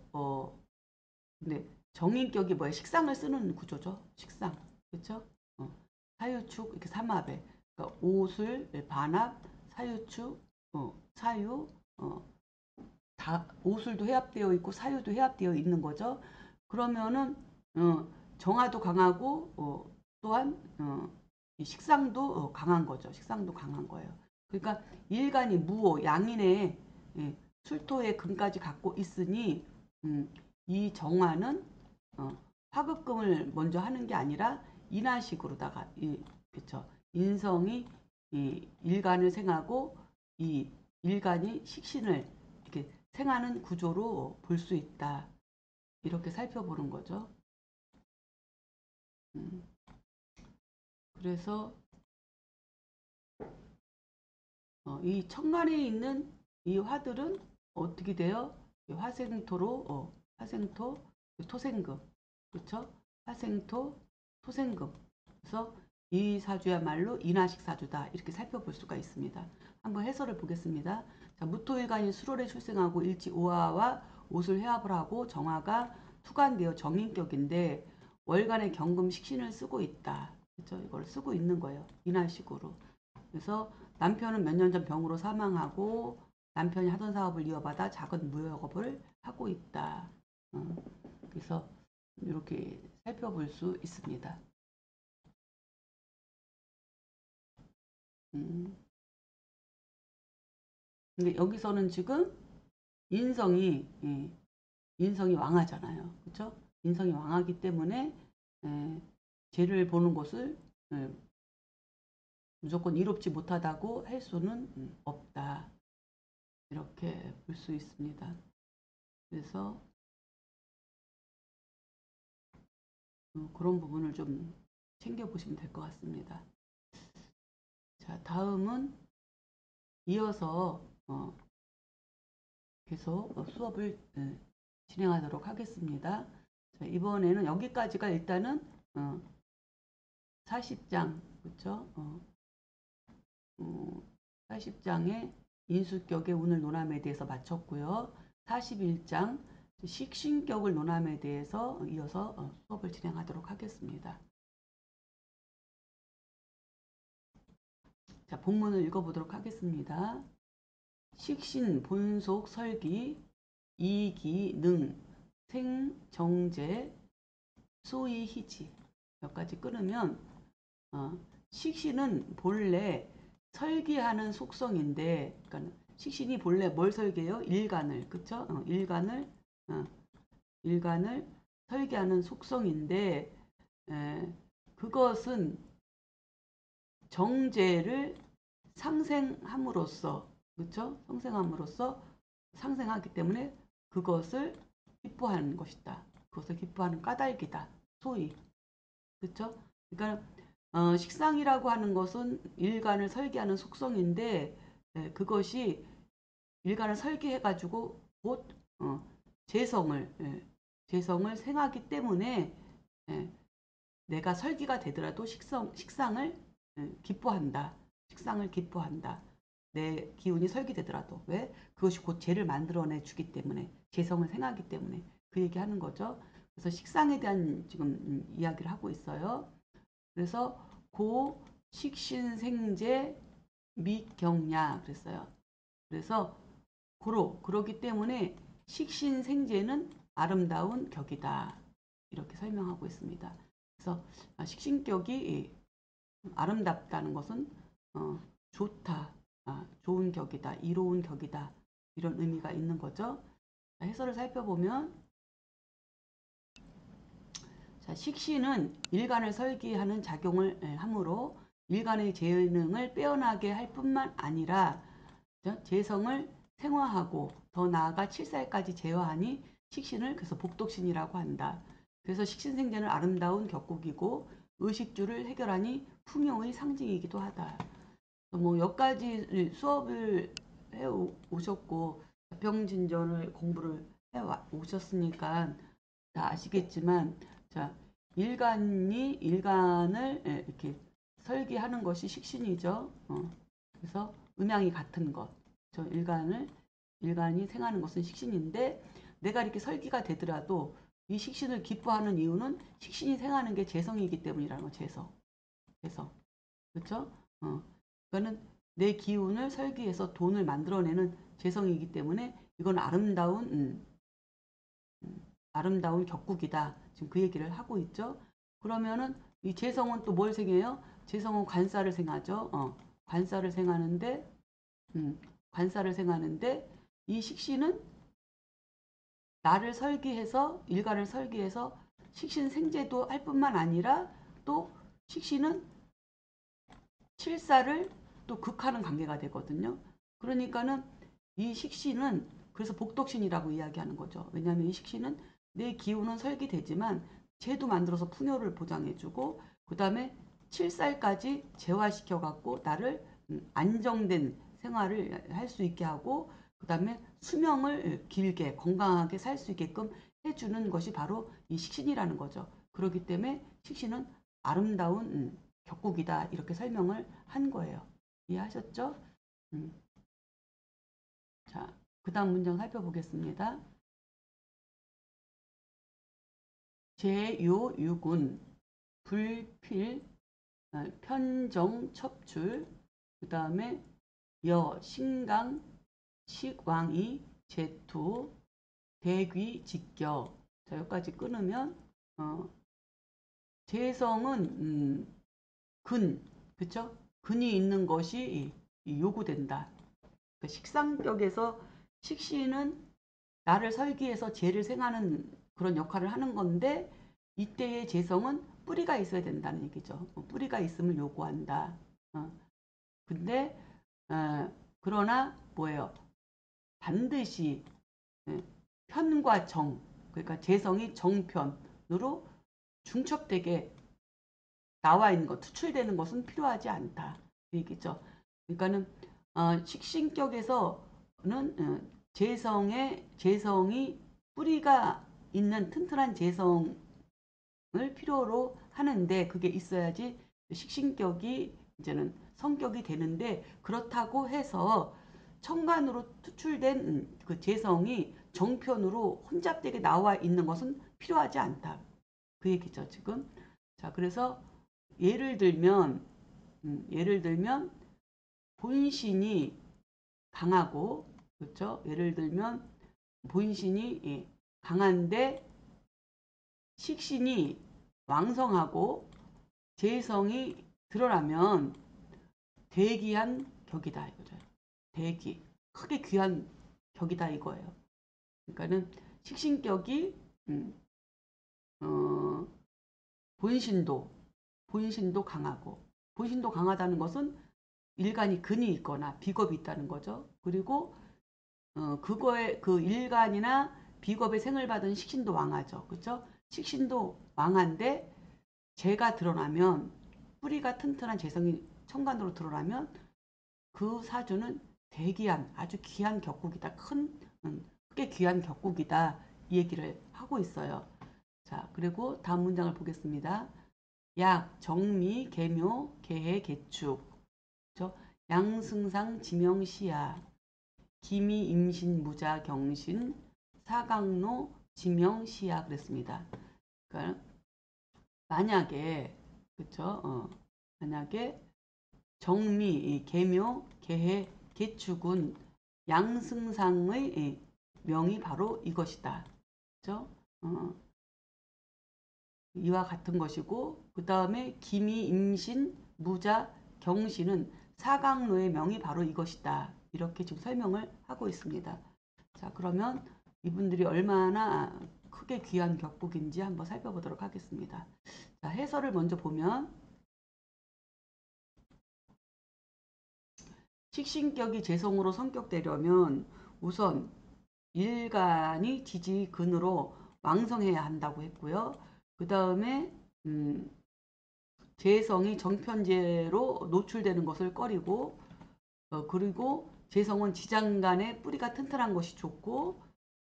근데 정인격이 뭐예요? 식상을 쓰는 구조죠. 식상. 그렇죠? 사유축 이렇게 삼합에 그러니까 오술, 반합, 사유축, 사유, 다 오술도 해합되어 있고 사유도 해합되어 있는 거죠. 그러면은 정화도 강하고 또한 이 식상도 강한 거죠. 식상도 강한 거예요. 그러니까 일간이 무호, 양인의 술토의 금까지 갖고 있으니 이 정화는 화급금을 먼저 하는 게 아니라 인하식으로다가 그쵸 인성이 이 일간을 생하고 이 일간이 식신을 이렇게 생하는 구조로 볼 수 있다. 이렇게 살펴보는 거죠. 그래서 이 천간에 있는 이 화들은 어떻게 돼요? 화생토로 화생토 토생금 그렇죠? 화생토 토생금 그래서 이 사주야말로 인하식 사주다 이렇게 살펴볼 수가 있습니다. 한번 해설을 보겠습니다. 자, 무토일간이 수월에 출생하고 일지 오화와 옷을 해합을 하고 정화가 투간되어 정인격인데 월간의 경금 식신을 쓰고 있다. 그렇죠? 이걸 쓰고 있는 거예요. 인하식으로. 그래서 남편은 몇 년 전 병으로 사망하고 남편이 하던 사업을 이어받아 작은 무역업을 하고 있다. 그래서 이렇게 살펴볼 수 있습니다. 근데 여기서는 지금 인성이 인성이 왕하잖아요. 그렇죠? 인성이 왕하기 때문에 죄를 보는 것을 무조건 이롭지 못하다고 할 수는 없다. 이렇게 볼 수 있습니다. 그래서 그런 부분을 좀 챙겨보시면 될 것 같습니다. 자, 다음은 이어서 계속 수업을 진행하도록 하겠습니다. 자, 이번에는 여기까지가 일단은 40장, 그렇죠? 40장의 인수격의 운을 논함에 대해서 마쳤고요. 41장 식신격을 논함에 대해서 이어서 수업을 진행하도록 하겠습니다. 자, 본문을 읽어보도록 하겠습니다. 식신, 본속, 설기, 이기, 능, 생, 정제, 소위, 희지 몇 가지 끊으면 식신은 본래 설기하는 속성인데 그러니까 식신이 본래 뭘 설계해요? 일간을 그쵸? 일간을 설계하는 속성인데 그것은 정제를 상생함으로써, 그렇죠? 상생함으로써 상생하기 때문에 그것을 기뻐하는 것이다. 그것을 기뻐하는 까닭이다. 소위, 그렇죠? 그러니까 식상이라고 하는 것은 일간을 설계하는 속성인데 그것이 일간을 설계해가지고 곧 재성을 재성을 생하기 때문에 예, 내가 설기가 되더라도 식상을 기뻐한다. 식상을 기뻐한다. 내 기운이 설기되더라도. 왜? 그것이 곧 재를 만들어내 주기 때문에, 재성을 생하기 때문에 그 얘기하는 거죠. 그래서 식상에 대한 지금 이야기를 하고 있어요. 그래서 고 식신생재 미경야 그랬어요. 그래서 그러기 때문에 식신생재는 아름다운 격이다. 이렇게 설명하고 있습니다. 그래서 식신격이 아름답다는 것은 좋다, 좋은 격이다, 이로운 격이다 이런 의미가 있는 거죠. 해설을 살펴보면 자, 식신은 일간을 설계하는 작용을 하므로 일간의 재능을 빼어나게 할 뿐만 아니라 재성을 생화하고 더 나아가 칠살까지 제어하니 식신을 그래서 복덕신이라고 한다. 그래서 식신생재는 아름다운 격국이고 의식주를 해결하니 풍요의 상징이기도 하다. 뭐 여기까지 수업을 해 오셨고 자평진전을 공부를 해 오셨으니까 다 아시겠지만 자 일간을 이렇게 설계하는 것이 식신이죠. 그래서 음양이 같은 것. 저 일간이 생하는 것은 식신인데 내가 이렇게 설기가 되더라도 이 식신을 기뻐하는 이유는 식신이 생하는 게 재성이기 때문이라는 거. 재성. 그렇죠? 그거는 내 기운을 설기해서 돈을 만들어내는 재성이기 때문에 이건 아름다운 격국이다. 지금 그 얘기를 하고 있죠. 그러면은 이 재성은 또 뭘 생해요? 재성은 관사를 생하죠. 관사를 생하는데 관사를 생하는데 이 식신은 나를 설계해서 일간을 설계해서 식신 생재도 할 뿐만 아니라 또 식신은 칠사를 또 극하는 관계가 되거든요. 그러니까는 이 식신은 그래서 복덕신이라고 이야기하는 거죠. 왜냐하면 이 식신은 내 기운은 설계되지만 재도 만들어서 풍요를 보장해주고 그 다음에 칠살까지 재화시켜 갖고 나를 안정된 생활을 할 수 있게 하고 그 다음에 수명을 길게 건강하게 살 수 있게끔 해주는 것이 바로 이 식신이라는 거죠. 그렇기 때문에 식신은 아름다운 격국이다 이렇게 설명을 한 거예요. 이해하셨죠? 자, 그 다음 문장 살펴보겠습니다. 제요육은 불필, 편정, 첩출, 그 다음에 신강, 식왕이, 제투, 대귀, 직격. 자, 여기까지 끊으면 재성은 그쵸? 근이 있는 것이 요구된다. 그러니까 식상격에서 식신은 나를 설계해서 재를 생하는 그런 역할을 하는 건데 이때의 재성은 뿌리가 있어야 된다는 얘기죠. 뿌리가 있음을 요구한다. 근데 그러나 뭐예요? 반드시 편과 정, 그러니까 재성이 정편으로 중첩되게 나와 있는 것, 투출되는 것은 필요하지 않다. 그 얘기죠. 그러니까는 식신격에서는 재성이 뿌리가 있는 튼튼한 재성을 필요로 하는데 그게 있어야지 식신격이 이제는 성격이 되는데 그렇다고 해서 천간으로 투출된 그 재성이 정편으로 혼잡되게 나와 있는 것은 필요하지 않다. 그 얘기죠, 지금. 자, 그래서 예를 들면 본신이 강하고 그렇죠? 예를 들면 본신이 강한데 식신이 왕성하고 재성이 드러나면 대기한 격이다 이거죠. 대기 크게 귀한 격이다 이거예요. 그러니까는 식신격이 본신도 본신도 강하고, 본신도 강하다는 것은 일간이 근이 있거나 비겁이 있다는 거죠. 그리고 그거에 그 일간이나 비겁의 생을 받은 식신도 왕하죠. 그렇죠? 식신도 왕한데 재가 드러나면, 뿌리가 튼튼한 재성이 천간으로 드러나면 그 사주는 대기한 아주 귀한 격국이다. 크게 귀한 격국이다. 이 얘기를 하고 있어요. 자, 그리고 다음 문장을 보겠습니다. 약, 정미, 계묘, 계해, 계축. 그렇죠? 양승상, 지명시야, 기미, 임신, 무자, 경신, 사강로, 지명시야 그랬습니다. 그러니까 만약에, 그렇죠? 만약에 정미, 계묘, 계해, 계축은 양승상의 명이 바로 이것이다. 그렇죠? 이와 같은 것이고, 그 다음에 기미, 임신, 무자, 경신은 사강로의 명이 바로 이것이다. 이렇게 지금 설명을 하고 있습니다. 자, 그러면 이분들이 얼마나 크게 귀한 격국인지 한번 살펴보도록 하겠습니다. 자, 해설을 먼저 보면, 식신격이 재성으로 성격되려면 우선 일간이 지지근으로 왕성해야 한다고 했고요. 그 다음에 재성이 정편재로 노출되는 것을 꺼리고, 그리고 재성은 지장간에 뿌리가 튼튼한 것이 좋고,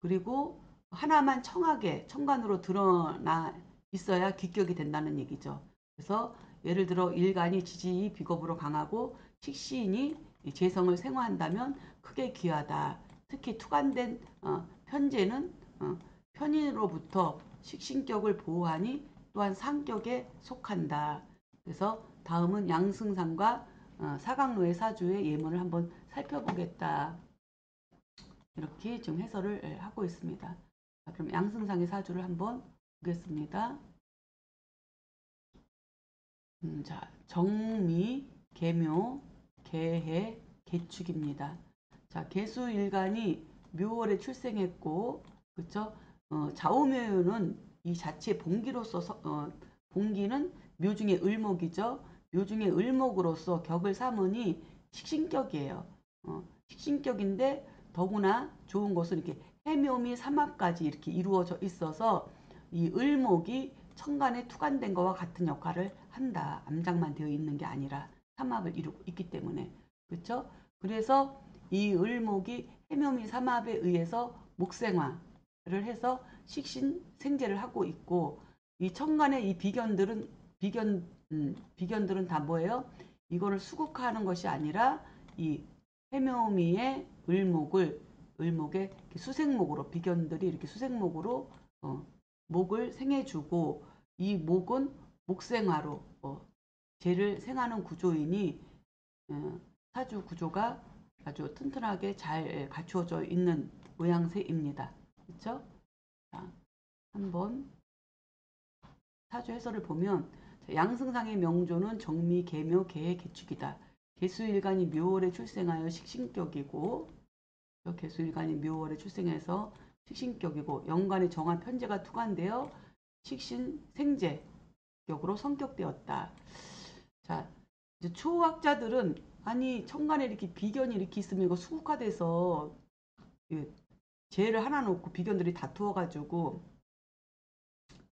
그리고 하나만 청하게 천간으로 드러나 있어야 귀격이 된다는 얘기죠. 그래서 예를 들어 일간이 지지 비겁으로 강하고 식신이 재성을 생화한다면 크게 귀하다. 특히 투간된 편재는 편인으로부터 식신격을 보호하니 또한 상격에 속한다. 그래서 다음은 양승상과 사강로의 사주의 예문을 한번 살펴보겠다. 이렇게 지금 해설을 하고 있습니다. 자, 그럼 양승상의 사주를 한번 보겠습니다. 자, 정미, 계묘, 계해, 계축입니다. 자, 계수일간이 묘월에 출생했고, 그쵸? 좌우묘는 이 자체 봉기로서, 봉기는 묘중의 을목이죠. 묘중의 을목으로서 격을 삼으니 식신격이에요. 식신격인데 더구나 좋은 것은 이렇게 해묘미 삼합까지 이렇게 이루어져 있어서 이 을목이 천간에 투간된 것과 같은 역할을 한다. 암장만 되어 있는 게 아니라 삼합을 이루고 있기 때문에. 그렇죠? 그래서 이 을목이 해묘미 삼합에 의해서 목생화를 해서 식신 생재를 하고 있고, 이 천간의 이 비견들은 다 뭐예요? 이거를 수국화하는 것이 아니라 이 해묘미의 을목의 수생목으로, 비견들이 이렇게 수생목으로 목을 생해주고, 이 목은 목생화로 재를 생하는 구조이니 사주 구조가 아주 튼튼하게 잘 갖추어져 있는 모양새입니다. 그렇죠? 자, 한번 사주 해설을 보면, 양승상의 명조는 정미, 계묘, 계해, 계축이다. 계수일간이 묘월에 출생하여 식신격이고, 계수일간이 묘월에 출생해서 식신격이고, 연간에 정한 편제가 투관되어 식신 생재격으로 성격되었다. 자, 이제 초학자들은 아니 천간에 이렇게 비견이 이렇게 있으면 이거 수국화돼서 재를 하나 놓고 비견들이 다투어가지고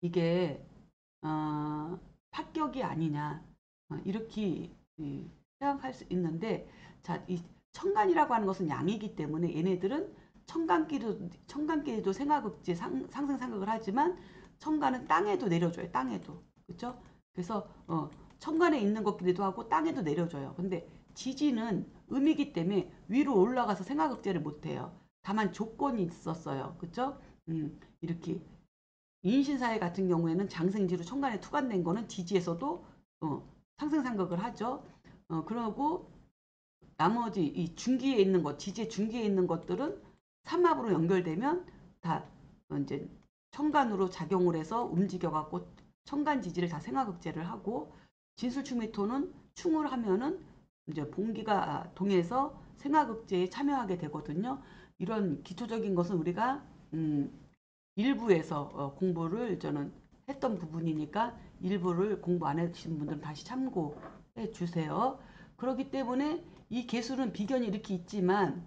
이게 합격이 아니냐, 이렇게 생각할 수 있는데, 자, 이 천간이라고 하는 것은 양이기 때문에 얘네들은 천간끼리도 생화극제 상승 상극을 하지만 천간은 땅에도 내려줘요. 땅에도. 그렇죠? 그래서 천간에 있는 것끼리도 하고 땅에도 내려줘요. 근데 지지는 음이기 때문에 위로 올라가서 생화극제를 못해요. 다만 조건이 있었어요. 그렇죠? 이렇게 인신사회 같은 경우에는 장생지로 천간에 투간된 거는 지지에서도 상승상극을 하죠. 그러고 나머지 이 중기에 있는 것, 지지의 중기에 있는 것들은 삼합으로 연결되면 다 이제 천간으로 작용을 해서 움직여갖고 천간 지지를 다 생화극제를 하고, 진술충미토는 충을 하면은 이제 봉기가 동해서 생화극제에 참여하게 되거든요. 이런 기초적인 것은 우리가 일부에서 공부를 저는 했던 부분이니까 일부를 공부 안 해주신 분들은 다시 참고해 주세요. 그렇기 때문에 이 개수는 비견이 이렇게 있지만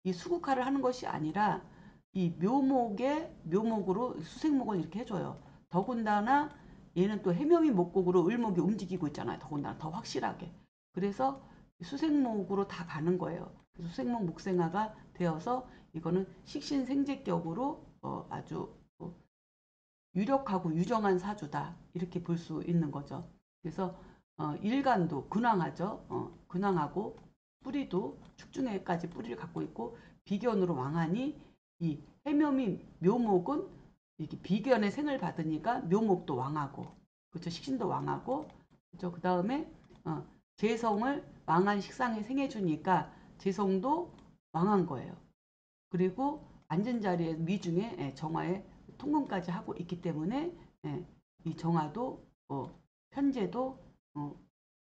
이 수국화를 하는 것이 아니라 이 묘목의 묘목으로 수생목을 이렇게 해줘요. 더군다나 얘는 또 해묘미 목곡으로 을목이 움직이고 있잖아요. 더군다나 더 확실하게. 그래서 수생목으로 다 가는 거예요. 수생목 목생화가 되어서 이거는 식신생재격으로 아주 유력하고 유정한 사주다 이렇게 볼 수 있는 거죠. 그래서 일간도 근황하죠. 근황하고 뿌리도 축중에까지 뿌리를 갖고 있고 비견으로 왕하니 이 해묘미 묘목은 이게 비견의 생을 받으니까 묘목도 왕하고 그렇죠. 식신도 왕하고 그렇죠. 그 다음에 재성을 왕한 식상에 생해 주니까 재성도 왕한 거예요. 그리고 앉은 자리에 미중에 정화에 통근까지 하고 있기 때문에 이 정화도 편제도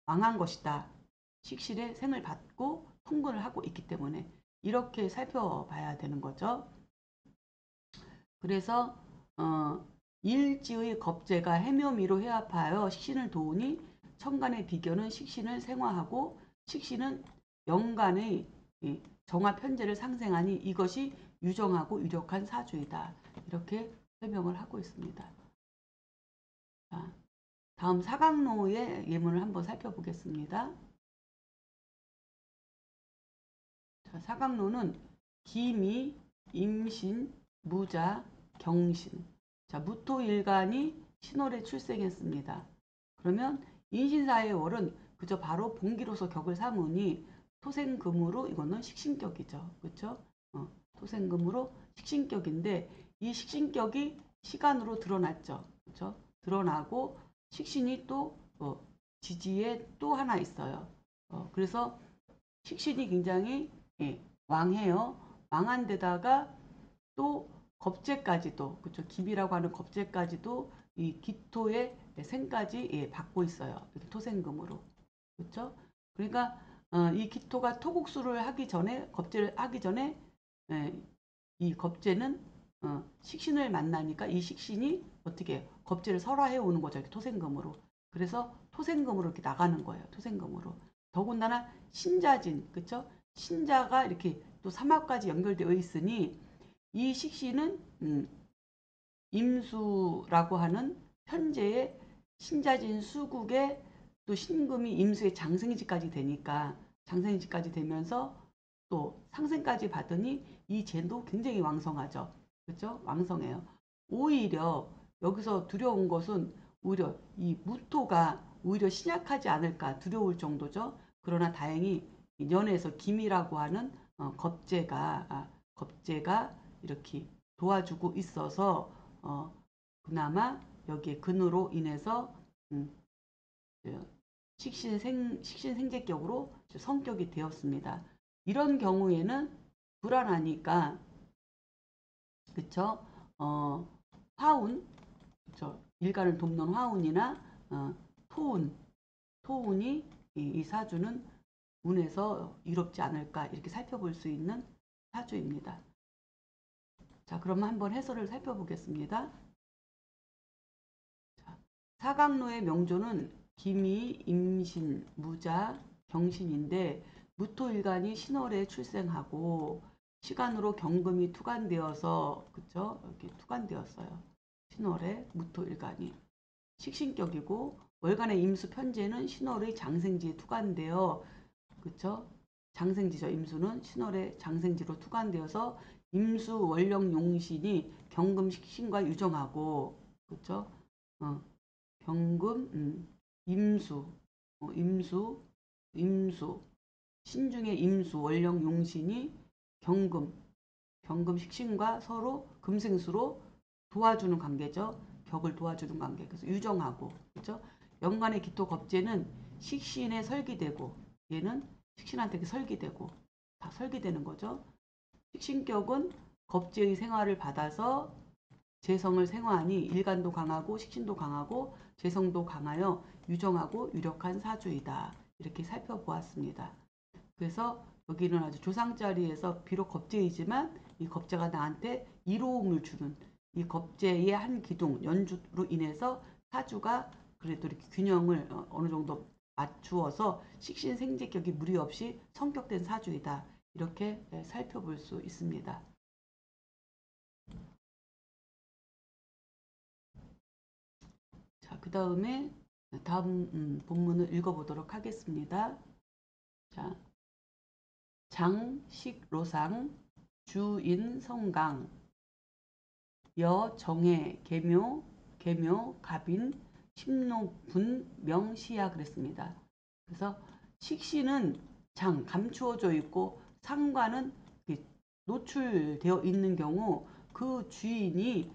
왕한 것이다. 식실의 생을 받고 통근을 하고 있기 때문에 이렇게 살펴봐야 되는 거죠. 그래서 일지의 겁재가 해묘미로 회합하여 식신을 도우니 천간의 비견은 식신을 생화하고 식신은 영간의 정화 편제를 상생하니 이것이 유정하고 유력한 사주이다. 이렇게 설명을 하고 있습니다. 자, 다음 사각로의 예문을 한번 살펴보겠습니다. 자, 사각로는 기미, 임신, 무자, 경신. 자, 무토일간이 신월에 출생했습니다. 그러면 인신사의 월은 그저 바로 봉기로서 격을 삼으니 토생금으로 이거는 식신격이죠. 그렇죠? 토생금으로 식신격인데 이 식신격이 시간으로 드러났죠. 그렇죠? 드러나고 식신이 또 지지에 또 하나 있어요. 그래서 식신이 굉장히 왕해요. 왕한 데다가 또 겁재까지도 그렇죠. 기비라고 하는 겁재까지도 이 기토의 생까지 받고 있어요. 이렇게 토생금으로. 그렇죠? 그러니까 이 기토가 토국수를 하기 전에 겁재를 하기 전에 이 겁재는 식신을 만나니까 이 식신이 어떻게 겁재를 설화해 오는 거죠. 이렇게 토생금으로. 그래서 토생금으로 이렇게 나가는 거예요. 토생금으로. 더군다나 신자진, 그렇죠? 신자가 이렇게 또 삼합까지 연결되어 있으니 이 식신은 임수라고 하는 현재의 신자진 수국의 또 신금이 임수의 장생지까지 되니까 장생지까지 되면서 또 상생까지 받으니 이 재도 굉장히 왕성하죠. 그렇죠? 왕성해요. 오히려 여기서 두려운 것은 오히려 이 무토가 오히려 신약하지 않을까 두려울 정도죠. 그러나 다행히 연에서 김이라고 하는 겁재가 이렇게 도와주고 있어서 그나마 여기에 근으로 인해서 식신생재격으로 성격이 되었습니다. 이런 경우에는 불안하니까 그쵸? 화운 그쵸? 일간을 돕는 화운이나 토운이 이 사주는 운에서 이롭지 않을까 이렇게 살펴볼 수 있는 사주입니다. 자, 그러면 한번 해설을 살펴보겠습니다. 자, 사각로의 명조는 기미, 임신, 무자, 경신인데 무토일간이 신월에 출생하고 시간으로 경금이 투간되어서 그쵸? 이렇게 투간되었어요. 신월에 무토일간이 식신격이고 월간의 임수 편제는 신월의 장생지에 투간되어 그쵸? 장생지죠. 임수는 신월의 장생지로 투간되어서 임수 월령 용신이 경금 식신과 유정하고 그쵸? 경금 임수 임수 신중의 임수 월령 용신이 경금 식신과 서로 금생수로 도와주는 관계죠. 격을 도와주는 관계. 그래서 유정하고 그렇죠? 연간의 기토 겁재는 식신에 설기되고 얘는 식신한테 설기되고 다 설기되는 거죠. 식신격은 겁재의 생화를 받아서 재성을 생화하니 일간도 강하고 식신도 강하고 재성도 강하여 유정하고 유력한 사주이다. 이렇게 살펴보았습니다. 그래서 여기는 아주 조상자리에서 비록 겁재이지만 이 겁재가 나한테 이로움을 주는 이 겁재의 한 기둥 연주로 인해서 사주가 그래도 이렇게 균형을 어느 정도 맞추어서 식신생재격이 무리 없이 성격된 사주이다. 이렇게 살펴볼 수 있습니다. 자, 그 다음에 다음 본문을 읽어보도록 하겠습니다. 자, 장식로상 주인성강 여정해 계묘 계묘 갑인 심노분 명시야 그랬습니다. 그래서 식신은 장 감추어져 있고 상관은 노출되어 있는 경우 그 주인의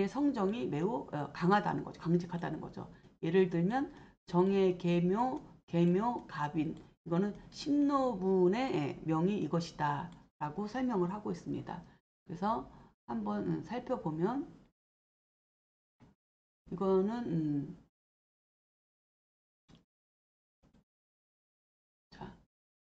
성정이 매우 강하다는 거죠. 강직하다는 거죠. 예를 들면 정해 계묘 계묘 갑인 이거는 심노분의 명이 이것이다 라고 설명을 하고 있습니다. 그래서 한번 살펴보면 이거는 자,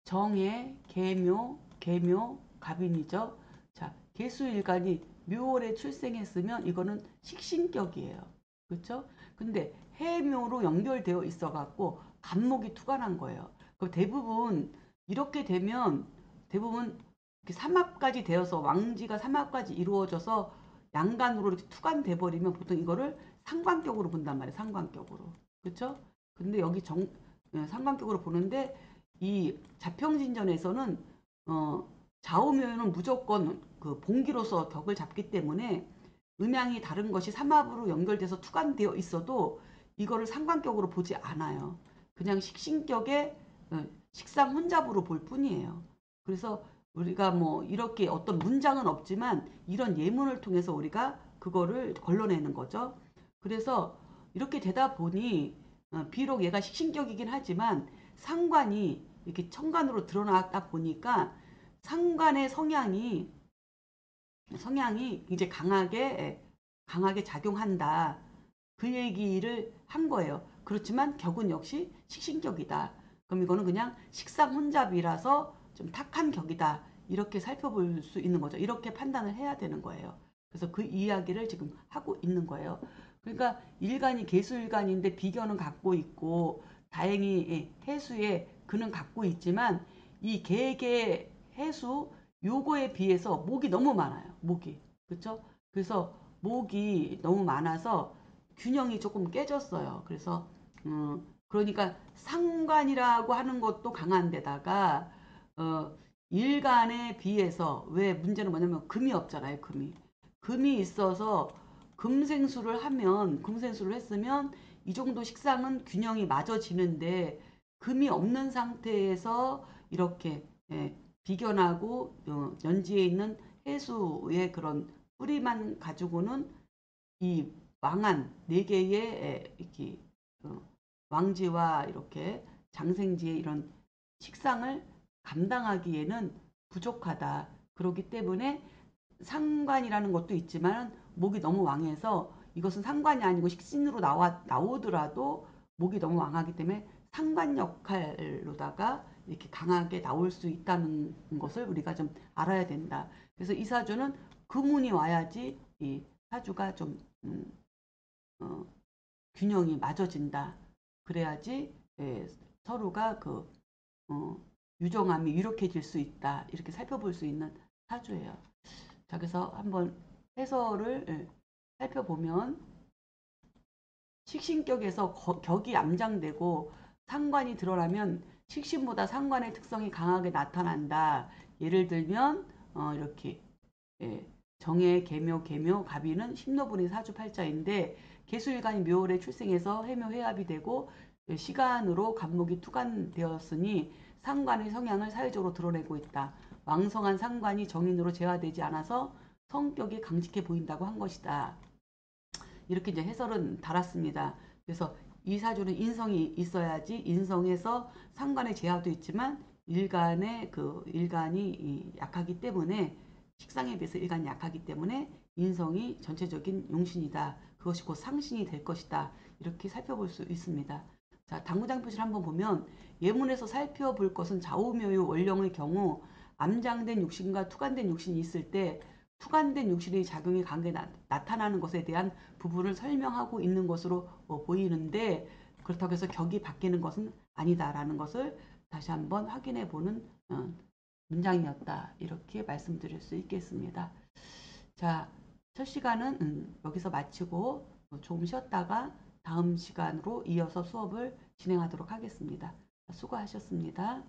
정해 계묘 계묘 갑인이죠. 자, 계수일간이 묘월에 출생했으면 이거는 식신격이에요. 그렇죠? 근데 해묘로 연결되어 있어 갖고 간목이 투관한 거예요. 그 대부분 이렇게 되면 대부분 이렇게 삼합까지 되어서 왕지가 삼합까지 이루어져서 양간으로 이렇게 투관돼 버리면 보통 이거를 상관격으로 본단 말이에요. 상관격으로. 그렇죠? 근데 여기 상관격으로 보는데 이 자평진전에서는 좌우묘는 무조건 그 봉기로서 격을 잡기 때문에 음양이 다른 것이 삼합으로 연결돼서 투관되어 있어도 이거를 상관격으로 보지 않아요. 그냥 식신격의 식상 혼잡으로 볼 뿐이에요. 그래서 우리가 뭐 이렇게 어떤 문장은 없지만 이런 예문을 통해서 우리가 그거를 걸러내는 거죠. 그래서 이렇게 되다 보니 비록 얘가 식신격이긴 하지만 상관이 이렇게 천간으로 드러나다 보니까 상관의 성향이 이제 강하게 작용한다. 그 얘기를 한 거예요. 그렇지만 격은 역시 식신격이다. 그럼 이거는 그냥 식상 혼잡이라서 좀 탁한 격이다. 이렇게 살펴볼 수 있는 거죠. 이렇게 판단을 해야 되는 거예요. 그래서 그 이야기를 지금 하고 있는 거예요. 그러니까 일간이 계수일간인데 비견은 갖고 있고 다행히 해수에 그는 갖고 있지만 이 개개 해수 요거에 비해서 목이 너무 많아요. 목이. 그렇죠? 그래서 목이 너무 많아서 균형이 조금 깨졌어요. 그래서 그러니까 상관이라고 하는 것도 강한 데다가 일간에 비해서 왜 문제는 뭐냐면 금이 없잖아요. 금이 있어서 금생수를 했으면 이 정도 식상은 균형이 맞아지는데 금이 없는 상태에서 이렇게 비견하고 연지에 있는 해수의 그런 뿌리만 가지고는 이 왕한 네 개의 이렇게 왕지와 이렇게 장생지의 이런 식상을 감당하기에는 부족하다. 그렇기 때문에 상관이라는 것도 있지만 목이 너무 왕해서 이것은 상관이 아니고 식신으로 나오더라도 목이 너무 왕하기 때문에 상관 역할로다가 이렇게 강하게 나올 수 있다는 것을 우리가 좀 알아야 된다. 그래서 이 사주는 금운이 와야지 이 사주가 좀 균형이 맞아진다. 그래야지 서로가 유정함이 유력해질 수 있다. 이렇게 살펴볼 수 있는 사주예요. 자, 그래서 한번 해설을 살펴보면 식신격에서 격이 암장되고 상관이 드러나면 식신보다 상관의 특성이 강하게 나타난다. 예를 들면 이렇게 정해, 계묘, 갑이는 심노분의 사주팔자인데 계수일간이 묘월에 출생해서 해묘 회합이 되고 시간으로 간목이 투간되었으니 상관의 성향을 사회적으로 드러내고 있다. 왕성한 상관이 정인으로 재화되지 않아서 성격이 강직해 보인다고 한 것이다. 이렇게 이제 해설은 달았습니다. 그래서 이 사주는 인성이 있어야지 인성에서 상관의 재화도 있지만 일간이 약하기 때문에 식상에 비해서 일간이 약하기 때문에 인성이 전체적인 용신이다. 그것이 곧 상신이 될 것이다. 이렇게 살펴볼 수 있습니다. 자, 당구장표시를 한번 보면 예문에서 살펴볼 것은 좌우묘유 원령의 경우 암장된 육신과 투간된 육신이 있을 때 투관된 육신의 작용이 강하게 나타나는 것에 대한 부분을 설명하고 있는 것으로 보이는데 그렇다고 해서 격이 바뀌는 것은 아니다라는 것을 다시 한번 확인해 보는 문장이었다. 이렇게 말씀드릴 수 있겠습니다. 자, 첫 시간은 여기서 마치고 조금 쉬었다가 다음 시간으로 이어서 수업을 진행하도록 하겠습니다. 수고하셨습니다.